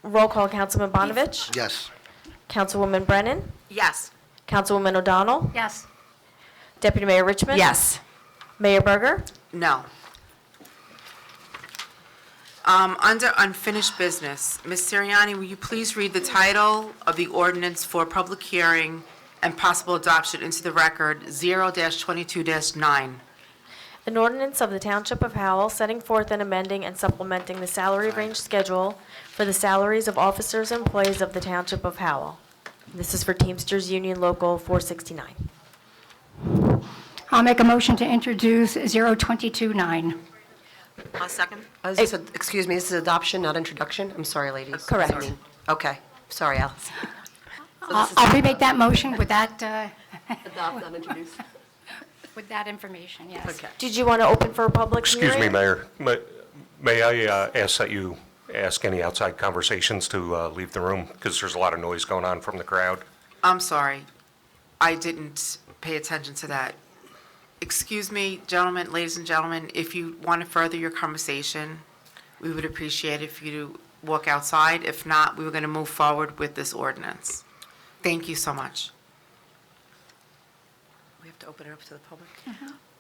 Roll call, Councilman Bonovich? Yes. Councilwoman Brennan? Yes. Councilwoman O'Donnell? Yes. Deputy Mayor Richmond? Yes. Mayor Berger? No. Under unfinished business, Ms. Sirianni, will you please read the title of the ordinance for public hearing and possible adoption into the record, 0-22-9? An ordinance of the Township of Howell setting forth and amending and supplementing the salary range schedule for the salaries of officers and employees of the Township of Howell. This is for Teamsters Union Local 469. I'll make a motion to introduce 022-9. A second. Excuse me, this is adoption, not introduction? I'm sorry, ladies. Correct. Sorry. Okay, sorry, Alice. I'll remake that motion with that, Adopt, not introduce. with that information, yes. Okay. Did you want to open for a public hearing? Excuse me, Mayor. May I ask that you ask any outside conversations to leave the room? Because there's a lot of noise going on from the crowd. I'm sorry. I didn't pay attention to that. Excuse me, gentlemen, ladies and gentlemen, if you want to further your conversation, we would appreciate if you walk outside. If not, we were going to move forward with this ordinance. Thank you so much. We have to open it up to the public?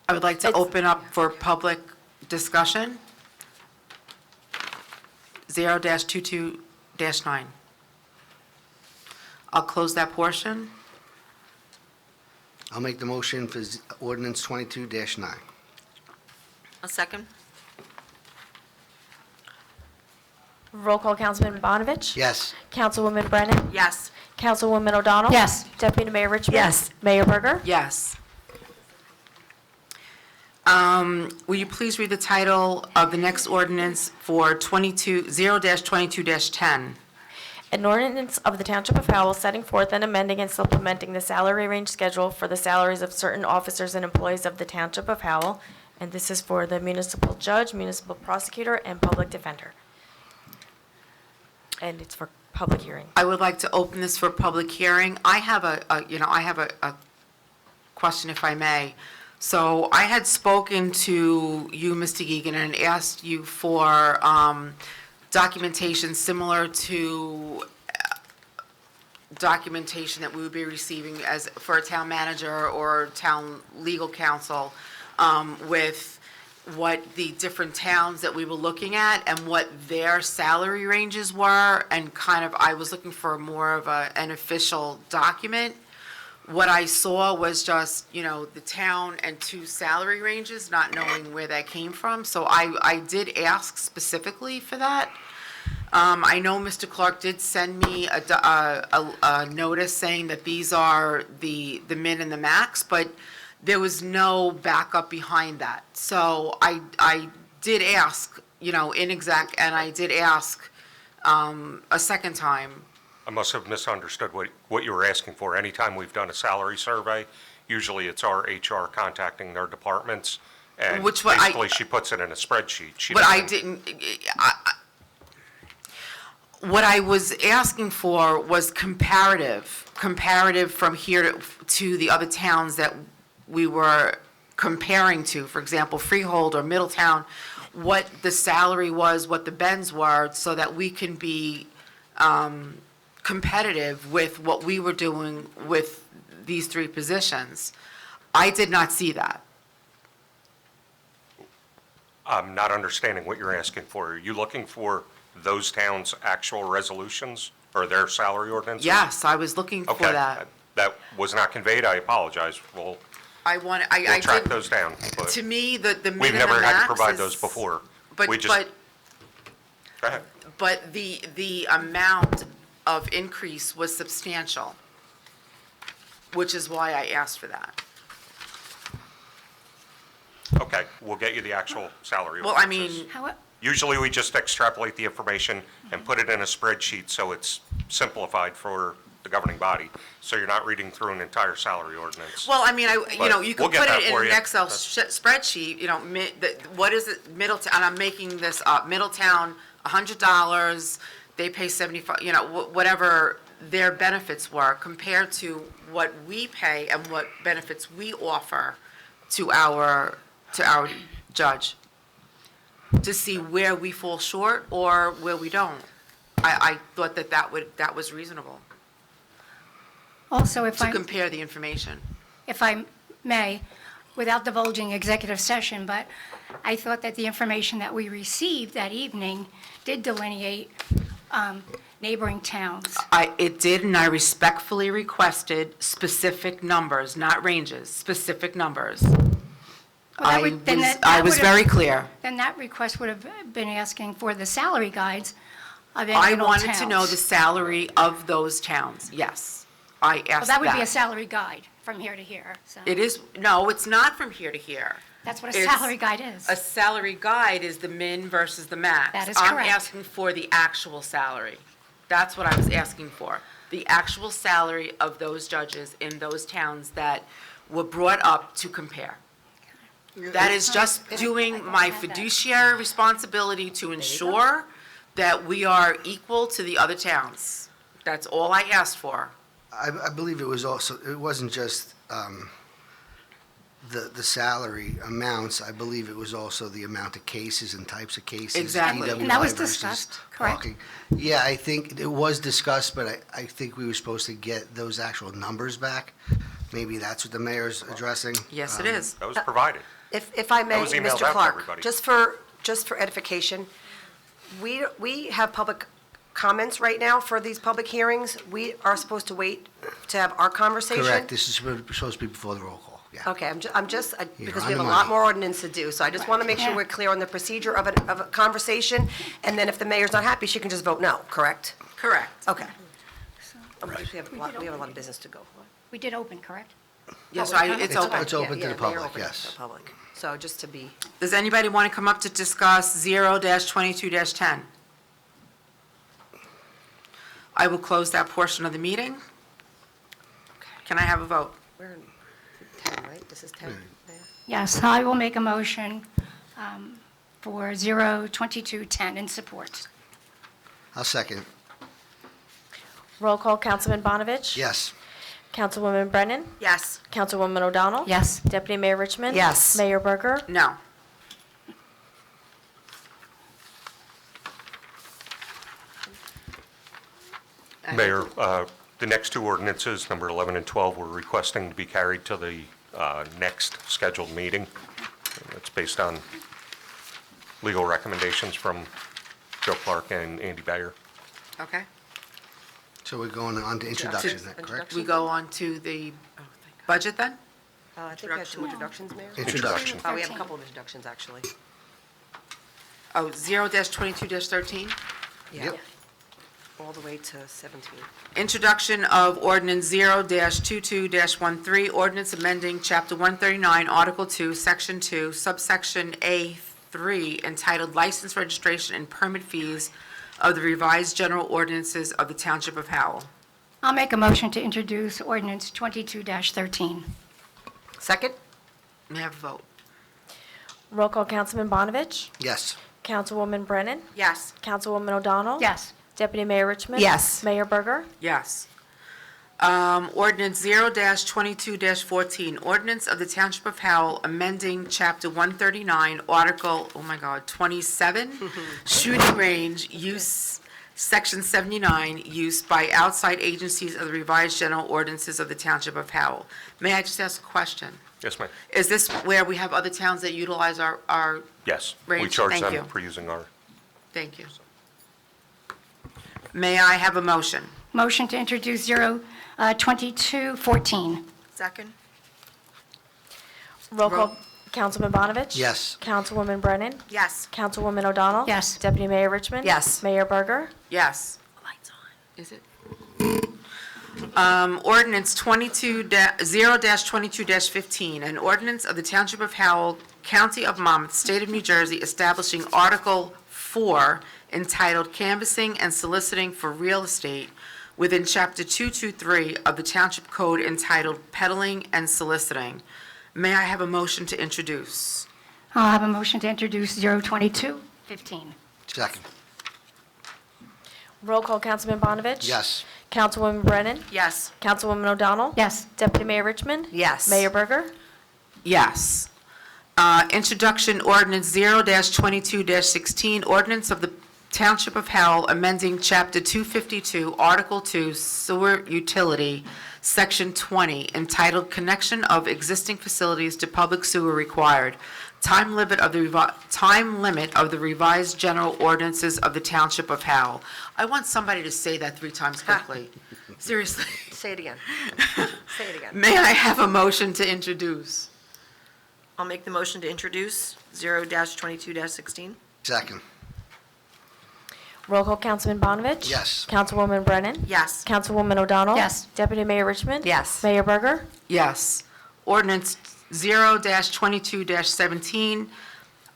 I would like to open up for public discussion. 0-22-9. I'll close that portion. I'll make the motion for ordinance 22-9. A second. Roll call, Councilman Bonovich? Yes. Councilwoman Brennan? Yes. Councilwoman O'Donnell? Yes. Deputy Mayor Richmond? Yes. Mayor Berger? Yes. Will you please read the title of the next ordinance for 0-22-10? An ordinance of the Township of Howell setting forth and amending and supplementing the salary range schedule for the salaries of certain officers and employees of the Township of Howell. And this is for the municipal judge, municipal prosecutor, and public defender. And it's for public hearing. I would like to open this for public hearing. I have a question, if I may. So I had spoken to you, Mr. Geegan, and asked you for documentation similar to documentation that we would be receiving as, for a town manager or town legal counsel, with what the different towns that we were looking at and what their salary ranges were, and kind of, I was looking for more of an official document. What I saw was just, the town and 2 salary ranges, not knowing where that came from. So I did ask specifically for that. I know Mr. Clark did send me a notice saying that these are the min and the max, but there was no backup behind that. So I did ask, and I did ask a second time. I must have misunderstood what you were asking for. Anytime we've done a salary survey, usually it's our HR contacting their departments, and basically she puts it in a spreadsheet. But I didn't, what I was asking for was comparative from here to the other towns that we were comparing to. For example, Freehold or Middletown, what the salary was, what the bends were, so that we can be competitive with what we were doing with these 3 positions. I did not see that. I'm not understanding what you're asking for. Are you looking for those towns' actual resolutions or their salary ordinances? Yes, I was looking for that. Okay, that was not conveyed. I apologize. We'll I track did, those down. But to me, the min we've and never the had to max provide is- those before. But, We just- Go ahead. but the amount of increase was substantial, which is why I asked for that. Okay, we'll get you the actual salary Well, I ordinances. mean, Usually, we just extrapolate the information and put it in a spreadsheet so it's simplified for the governing body, so you're not reading through an entire salary ordinance. well, I mean, But you we'll could get put that it in for an you. Excel spreadsheet, what is it, Middletown, and I'm making this up, Middletown, $100, they pay 75, whatever their benefits were, compared to what we pay and what benefits we offer to our judge, to see where we fall short or where we don't. I thought that was reasonable, Also, if to I, compare the information. if I may, without divulging executive session, but I thought that the information that we received that evening did delineate neighboring towns. It did, and I respectfully requested specific numbers, not ranges, specific numbers. Well, that would- then that I was would've- very clear. Then that request would have been asking for the salary guides of any I of those wanted to know towns. the salary of those towns, yes. I asked that. Well, that would be a salary guide from here to here, so. It is, no, it's not from here to here. That's what a It's- salary guide is. A salary guide is the min versus the max. That is correct. I'm asking for the actual salary. That's what I was asking for. The actual salary of those judges in those towns that were brought up to compare. That is just doing my fiduciary responsibility to ensure that we are equal to the other towns. That's all I asked for. I believe it wasn't just the salary amounts. I believe it was also the amount of cases and types of cases. Exactly. DWI And that was versus discussed, correct? parking. Yeah, I think it was discussed, but I think we were supposed to get those actual numbers back. Maybe that's what the mayor's addressing. Yes, it is. That was provided. If I may, That was emailed Mr. out to Clark, everybody. just for edification, we have public comments right now for these public hearings. We are supposed to wait to have our conversation. Correct, this is supposed to be before the roll call, yeah. Okay, because we on have the a lot money. more ordinance to do, so I just want to make sure we're clear on the procedure of a conversation, and then if the mayor's not happy, she can just vote no, correct? Correct. Okay. We have a lot of business to go. We did open, correct? Yes, Public it's comment? open. It's open to Yeah, the yeah, public, mayor opened it yes. to the public. So just to be, Does anybody want to come up to discuss 0-22-10? I will close that portion of the meeting. Can I have a vote? We're in 10, right? This is 10. Mayor? Yes, I will make a motion for 02210 in support. I'll second. Roll call, Councilman Bonovich? Yes. Councilwoman Brennan? Yes. Councilwoman O'Donnell? Yes. Deputy Mayor Richmond? Yes. Mayor Berger? No. Mayor, the next two ordinances, number 11 and 12, we're requesting to be carried to the next scheduled meeting. It's based on legal recommendations from Joe Clark and Andy Bayer. Okay. So we're going on to introduction, is that correct? We go on to the budget then? I think we had two introductions, Mayor. Introduction. Oh, we have a couple of introductions, actually. Oh, 0-22-13? Yep. All the way to 17. Introduction of ordinance 0-22-13, ordinance amending Chapter 139, Article 2, Section 2, subsection A3, entitled License Registration and Permit Fees of the revised general ordinances of the Township of Howell. I'll make a motion to introduce ordinance 22-13. Second? May I have a vote? Roll call, Councilman Bonovich? Yes. Councilwoman Brennan? Yes. Councilwoman O'Donnell? Yes. Deputy Mayor Richmond? Yes. Mayor Berger? Yes. Ordinance 0-22-14, ordinance of the Township of Howell amending Chapter 139, Article, 27, shooting range, use, Section 79, use by outside agencies of the revised general ordinances of the Township of Howell. May I just ask a question? Yes, ma'am. Is this where we have other towns that utilize our, Yes. We Range, charge thank you. them for using our, thank you. May I have a motion? Motion to introduce 02214. Second? Roll call, Councilman Bonovich? Yes. Councilwoman Brennan? Yes. Councilwoman O'Donnell? Yes. Deputy Mayor Richmond? Yes. Mayor Berger? Yes. Is it? Ordinance 0-22-15, an ordinance of the Township of Howell, County of Monmouth, State of New Jersey, establishing Article 4 entitled Canvassing and Soliciting for Real Estate within Chapter 223 of the Township Code entitled Peddling and Soliciting. May I have a motion to introduce? I'll have a motion to introduce 02215. Second. Roll call, Councilman Bonovich? Yes. Councilwoman Brennan? Yes. Councilwoman O'Donnell? Yes. Deputy Mayor Richmond? Yes. Mayor Berger? Yes. Introduction ordinance 0-22-16, ordinance of the Township of Howell amending Chapter 252, Article 2, Sewer Utility, Section 20, entitled Connection of Existing Facilities to Public Sewer Required. Time limit of the revised general ordinances of the Township of Howell. I want somebody to say that 3 times quickly. Seriously. Say it again. Say it again. May I have a motion to introduce? I'll make the motion to introduce 0-22-16. Second. Roll call, Councilman Bonovich? Yes. Councilwoman Brennan? Yes. Councilwoman O'Donnell? Yes. Deputy Mayor Richmond? Yes. Mayor Berger? Yes. Ordinance 0-22-17,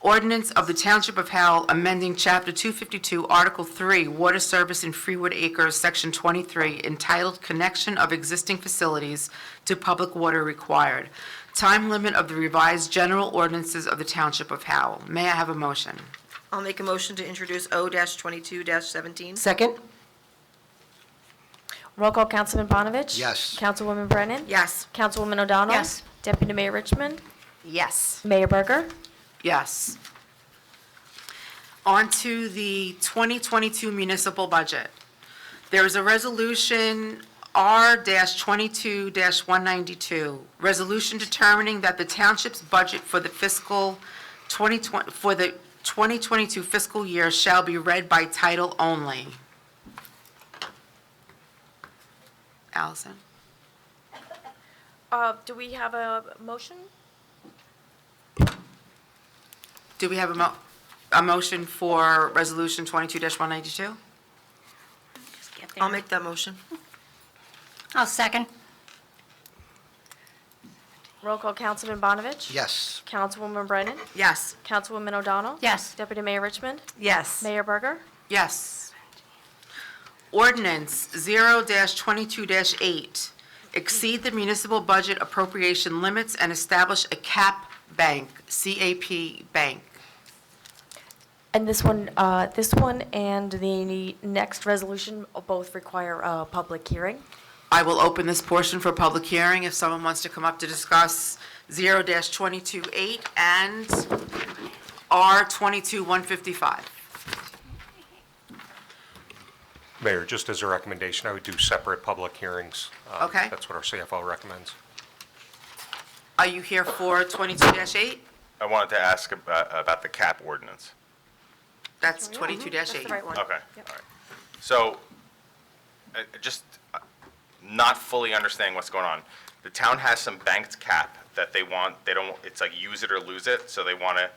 ordinance of the Township of Howell amending Chapter 252, Article 3, Water Service in Freewood Acres, Section 23, entitled Connection of Existing Facilities to Public Water Required. Time limit of the revised general ordinances of the Township of Howell. May I have a motion? I'll make a motion to introduce 0-22-17. Second? Roll call, Councilman Bonovich? Yes. Councilwoman Brennan? Yes. Councilwoman O'Donnell? Yes. Deputy Mayor Richmond? Yes. Mayor Berger? Yes. On to the 2022 municipal budget. There is a resolution R-22-192, resolution determining that the township's budget for the 2022 fiscal year shall be read by title only. Allison? Do we have a motion? Do we have a motion for Resolution 22-192? I'll make that motion. I'll second. Roll call, Councilman Bonovich? Yes. Councilwoman Brennan? Yes. Councilwoman O'Donnell? Yes. Deputy Mayor Richmond? Yes. Mayor Berger? Yes. Ordinance 0-22-8, exceed the municipal budget appropriation limits and establish a CAP bank, CAP bank. And this one and the next resolution both require a public hearing. I will open this portion for public hearing if someone wants to come up to discuss 0-22-8 and R-22-155. Mayor, just as a recommendation, I would do separate public hearings. Okay. That's what our CFO recommends. Are you here for 22-8? I wanted to ask about the cap ordinance. That's 22-8. Okay, all right. So, just not fully understanding what's going on. The town has some banked cap that they don't, it's like use it or lose it, so they want to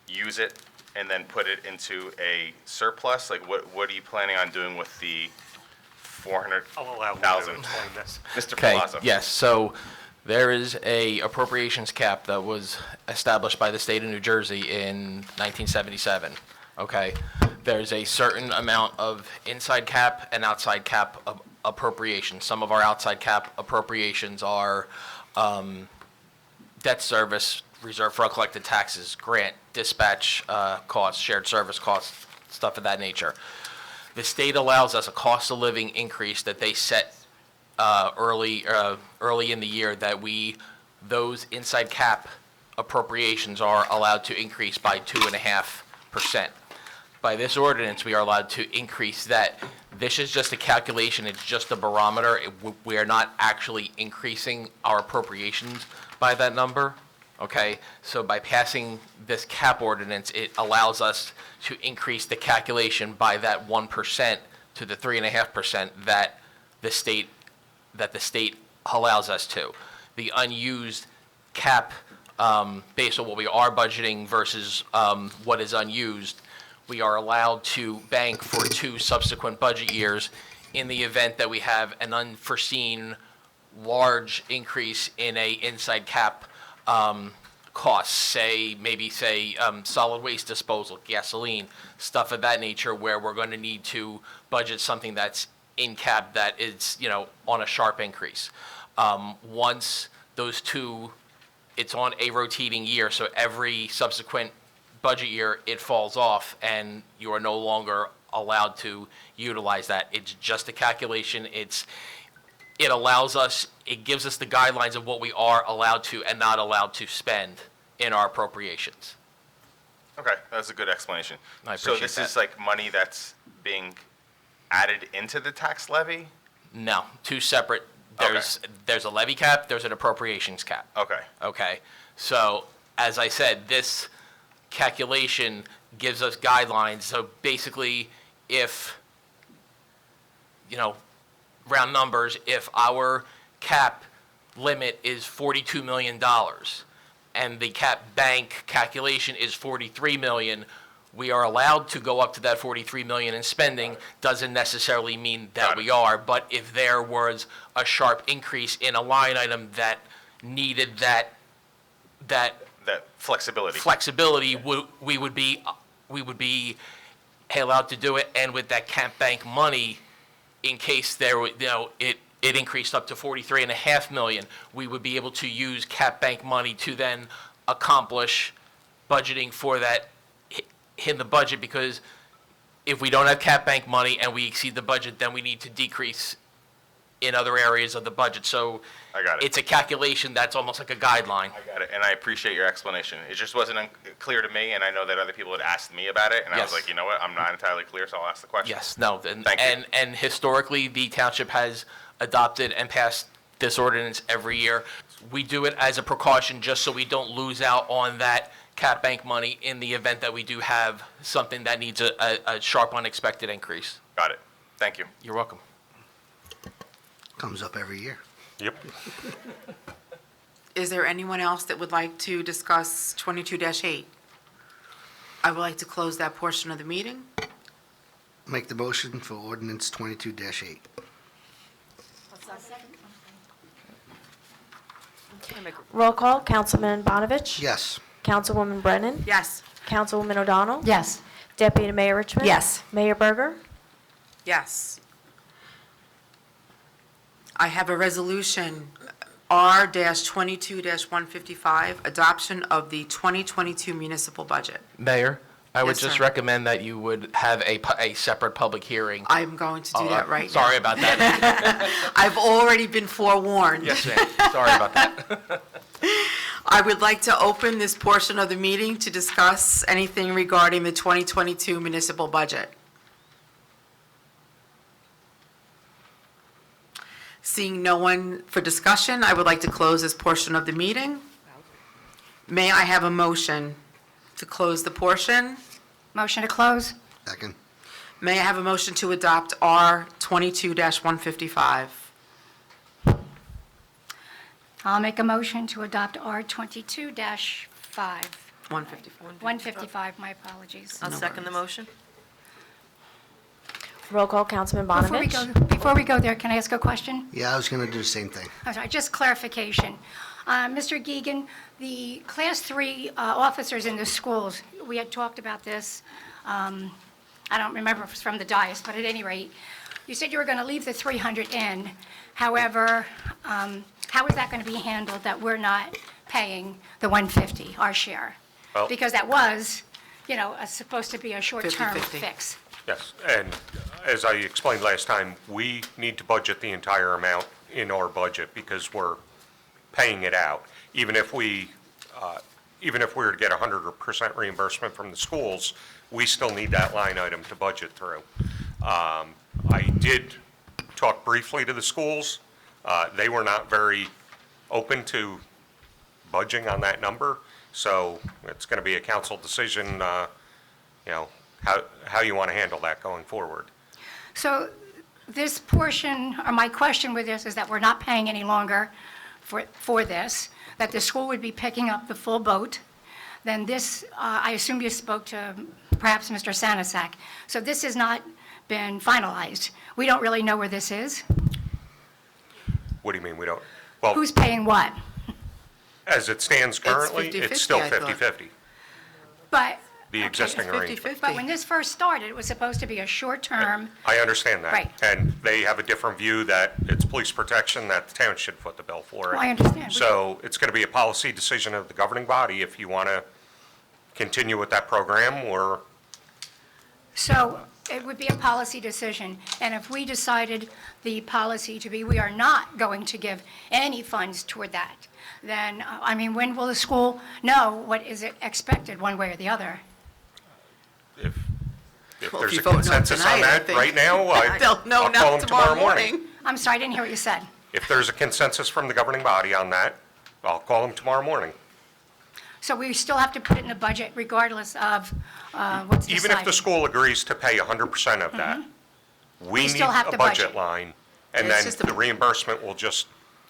use it and then put it into a surplus? Like, what are you planning on doing with the 400,000? I'll allow Leo to explain this. Mr. Okay, Palazzo? yes, so there is a appropriations cap that was established by the state of New Jersey in 1977, okay? There's a certain amount of inside cap and outside cap appropriations. Some of our outside cap appropriations are debt service, reserve for uncollected taxes, grant, dispatch costs, shared service costs, stuff of that nature. The state allows us a cost of living increase that they set early in the year that those inside cap appropriations are allowed to increase by 2.5%. By this ordinance, we are allowed to increase that. This is just a calculation, it's just a barometer. We are not actually increasing our appropriations by that number, okay? So by passing this cap ordinance, it allows us to increase the calculation by that 1% to the 3.5% that the state allows us to. The unused cap, based on what we are budgeting versus what is unused, we are allowed to bank for 2 subsequent budget years in the event that we have an unforeseen large increase in a inside cap costs, say solid waste disposal, gasoline, stuff of that nature, where we're going to need to budget something that's in cap that is, on a sharp increase. Once those 2, it's on a rotating year, so every subsequent budget year, it falls off, and you are no longer allowed to utilize that. It's just a calculation. It gives us the guidelines of what we are allowed to and not allowed to spend in our appropriations. Okay, that's a good explanation. I So appreciate this that. is like money that's being added into the tax levy? No, 2 separate. There's a levy cap, there's an appropriations cap. Okay. Okay, so as I said, this calculation gives us guidelines. So basically, if, round numbers, if our cap limit is $42 million and the cap bank calculation is $43 million, we are allowed to go up to that $43 million in spending. Doesn't necessarily mean that we are, but if there was a sharp increase in a line item that needed that flexibility, we would be allowed to do it. And with that cap bank money, in case it increased up to $43.5 million, we would be able to use cap bank money to then accomplish budgeting for that in the budget, because if we don't have cap bank money and we exceed the budget, then we need to decrease in other areas of the budget. So I got it. It's a calculation that's almost like a guideline. I got it, and I appreciate your explanation. It just wasn't clear to me, and I know that other people had asked me about it, and I was Yes. like, you know what, I'm not entirely clear, so I'll ask the question. Yes, no, Thank you. and historically, the township has adopted and passed this ordinance every year. We do it as a precaution, just so we don't lose out on that cap bank money in the event that we do have something that needs a sharp, unexpected increase. Got it. Thank you. You're welcome. Comes up every year. Yep. Is there anyone else that would like to discuss 22-8? I would like to close that portion of the meeting. Make the motion for ordinance 22-8. Roll call, Councilman Bonovich? Yes. Councilwoman Brennan? Yes. Councilwoman O'Donnell? Yes. Deputy Mayor Richmond? Yes. Mayor Berger? Yes. I have a resolution, R-22-155, adoption of the 2022 municipal budget. Mayor, I would Yes, just sir. recommend that you would have a separate public hearing. I'm going to do that right now. Sorry about that. I've already been forewarned. Yes, ma'am. Sorry about that. I would like to open this portion of the meeting to discuss anything regarding the 2022 municipal budget. Seeing no one for discussion, I would like to close this portion of the meeting. May I have a motion to close the portion? Motion to close? Second. May I have a motion to adopt R 22-155? I'll make a motion to adopt R 22-5. 155. 155, my apologies. I'll second the motion. Roll call, Councilman Bonovich. Before we go there, can I ask a question? Yeah, I was going to do the same thing. I'm sorry, just clarification. Mr. Geegan, the Class 3 officers in the schools, we had talked about this, I don't remember if it's from the dais, but at any rate, you said you were going to leave the 300 in. However, how is that going to be handled that we're not paying the 150, our share? Well- Because that was, supposed to be a short-term 50-50. fix. Yes, and as I explained last time, we need to budget the entire amount in our budget because we're paying it out. Even if we were to get 100% reimbursement from the schools, we still need that line item to budget through. I did talk briefly to the schools. They were not very open to budging on that number, so it's going to be a council decision, how you want to handle that going forward. So this portion, or my question with this is that we're not paying any longer for this, that the school would be picking up the full boat. Then this, I assume you spoke to perhaps Mr. Sanasak. So this has not been finalized. We don't really know where this is. What do you mean we don't? Well, Who's paying what? as it stands currently, 50-50, it's still I thought. 50/50, But, the existing arrangement. 50-50. but when this first started, it was supposed to be a short-term, I understand that. Right. And they have a different view that it's police protection, that the town should foot the bill for it. Well, I understand. So it's going to be a policy decision of the governing body if you want to continue with that program or, so it would be a policy decision. And if we decided the policy to be, we are not going to give any funds toward that, then, when will the school know what is expected, one way or the other? if Well, there's if a you vote no consensus on tonight, I that think right now, They'll know I'll call now them tomorrow morning. I'm sorry, I didn't hear what you said. If there's a consensus from the governing body on that, I'll call them tomorrow morning. So we still have to put it in the budget regardless of what's decided? Even if the school agrees to pay 100% of that, we need still have a to budget budget. line, and It's then just a- the reimbursement will just,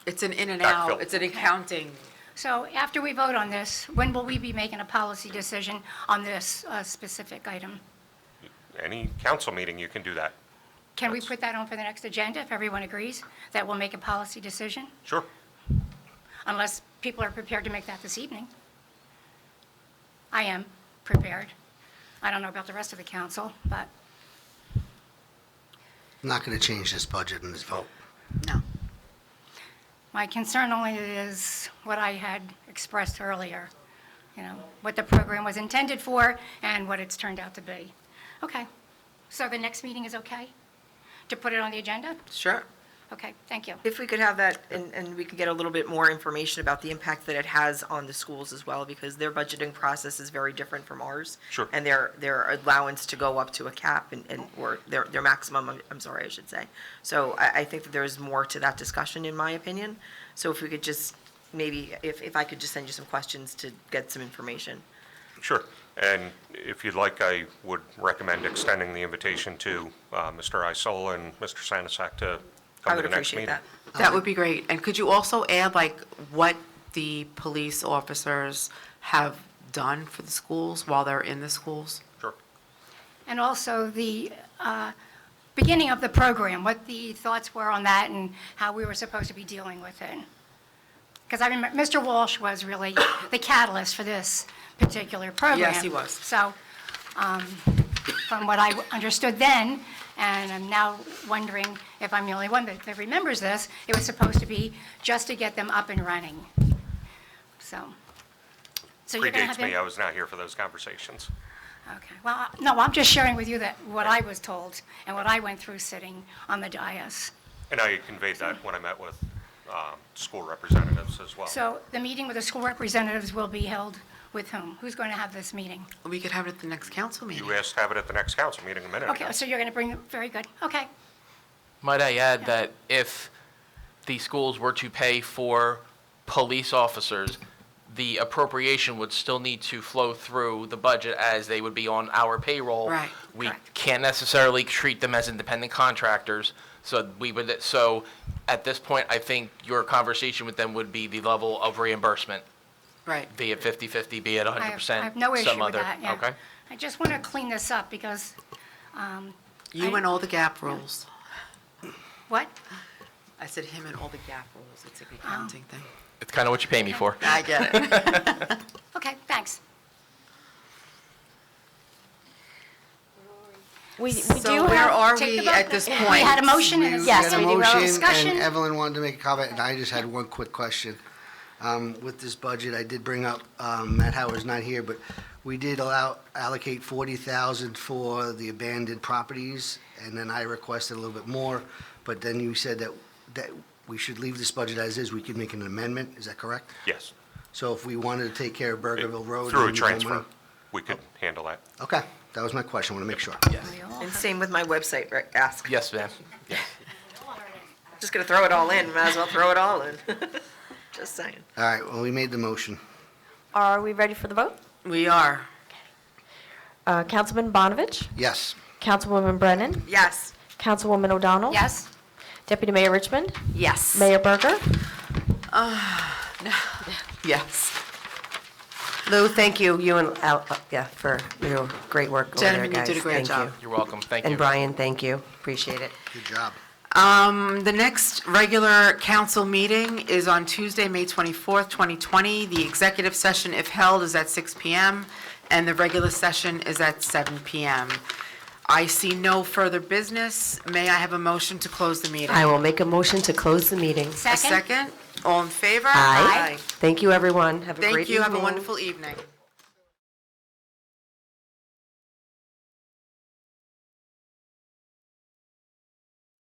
It's an in and Backfill. out, it's an accounting. So after we vote on this, when will we be making a policy decision on this specific item? any council meeting, you can do that. Can we put that on for the next agenda if everyone agrees that we'll make a policy decision? Sure. Unless people are prepared to make that this evening. I am prepared. I don't know about the rest of the council, but I'm not going to change this budget in this vote. No. my concern only is what I had expressed earlier, what the program was intended for and what it's turned out to be. Okay, so the next meeting is okay to put it on the agenda? Sure. Okay, thank you. If we could have that, and we could get a little bit more information about the impact that it has on the schools as well, because their budgeting process is very different from ours. Sure. And their allowance to go up to a cap or their maximum, I'm sorry, I should say. So I think that there's more to that discussion, in my opinion. So if we could just, maybe, if I could just send you some questions to get some information. Sure. And if you'd like, I would recommend extending the invitation to Mr. Isola and Mr. Sanasak to I come to would the next appreciate meeting. that. That would be great. And could you also add, what the police officers have done for the schools while they're in the schools? Sure. And also the beginning of the program, what the thoughts were on that and how we were supposed to be dealing with it. Because I remember, Mr. Walsh was really the catalyst for this particular program. Yes, he was. So from what I understood then, And I'm now wondering if I'm the only one that remembers this. It was supposed to be just to get them up and running. So you're going to have Predates me, them. I was not here for those conversations. Okay, well, no, I'm just sharing with you that what I was told and what I went through sitting on the dais. And I conveyed that when I met with school representatives as well. So the meeting with the school representatives will be held with whom? Who's going to have this meeting? We could have it at the next council meeting. You asked to have it at the next council meeting a minute ago. Okay, so you're going to bring, very good, okay. Might I add that if the schools were to pay for police officers, the appropriation would still need to flow through the budget as they would be on our payroll. Right, We can't necessarily treat them as independent contractors, so at this point, I think your conversation with them would be the level of reimbursement, Right. be it 50/50, be it 100%. I have no issue some with other. that, yeah. Okay? I just want to clean this up because, You and all the gap rules. what? I said him and all the gap rules. It's an accounting thing. It's kind of what you pay me for. I get it. Okay, thanks. We So do where have, are Take the we vote. at this We point? had a motion and a We Yes, had a we do have a motion, discussion. and Evelyn wanted to make a comment, and I just had one quick question. With this budget, I did bring up, Matt Howard's not here, but we did allocate 40,000 for the abandoned properties, and then I requested a little bit more, but then you said that we should leave this budget as is, we could make an amendment, is that correct? Yes. So if we wanted to take care of Burgerville Road. Through a and we don't transfer, wanna- we could handle that. Okay, that was my question, I want to make sure. And same with my website, right, ask. Yes, ma'am. Just gonna throw it all in, might as well throw it all in. Just saying. All right, well, we made the motion. are we ready for the vote? We are. Councilman Bonovich, Yes. Councilwoman Brennan, Yes. Councilwoman O'Donnell. Yes? Deputy Mayor Richmond, Yes. Mayor Berger. Yes. Lou, thank you, you and Al, for your great work over there, Gentlemen, you guys. did a great Thank job. you. You're welcome. Thank you. And Brian, thank you, appreciate it. Good job. The next regular council meeting is on Tuesday, May 24th, 2020. The executive session, if held, is at 6 PM, and the regular session is at 7 PM. I see no further business. May I have a motion to close the meeting? I will make a motion to close the meeting. A second? All in favor? Aye. Thank you, everyone. Have a great evening. Thank you. Have a wonderful evening.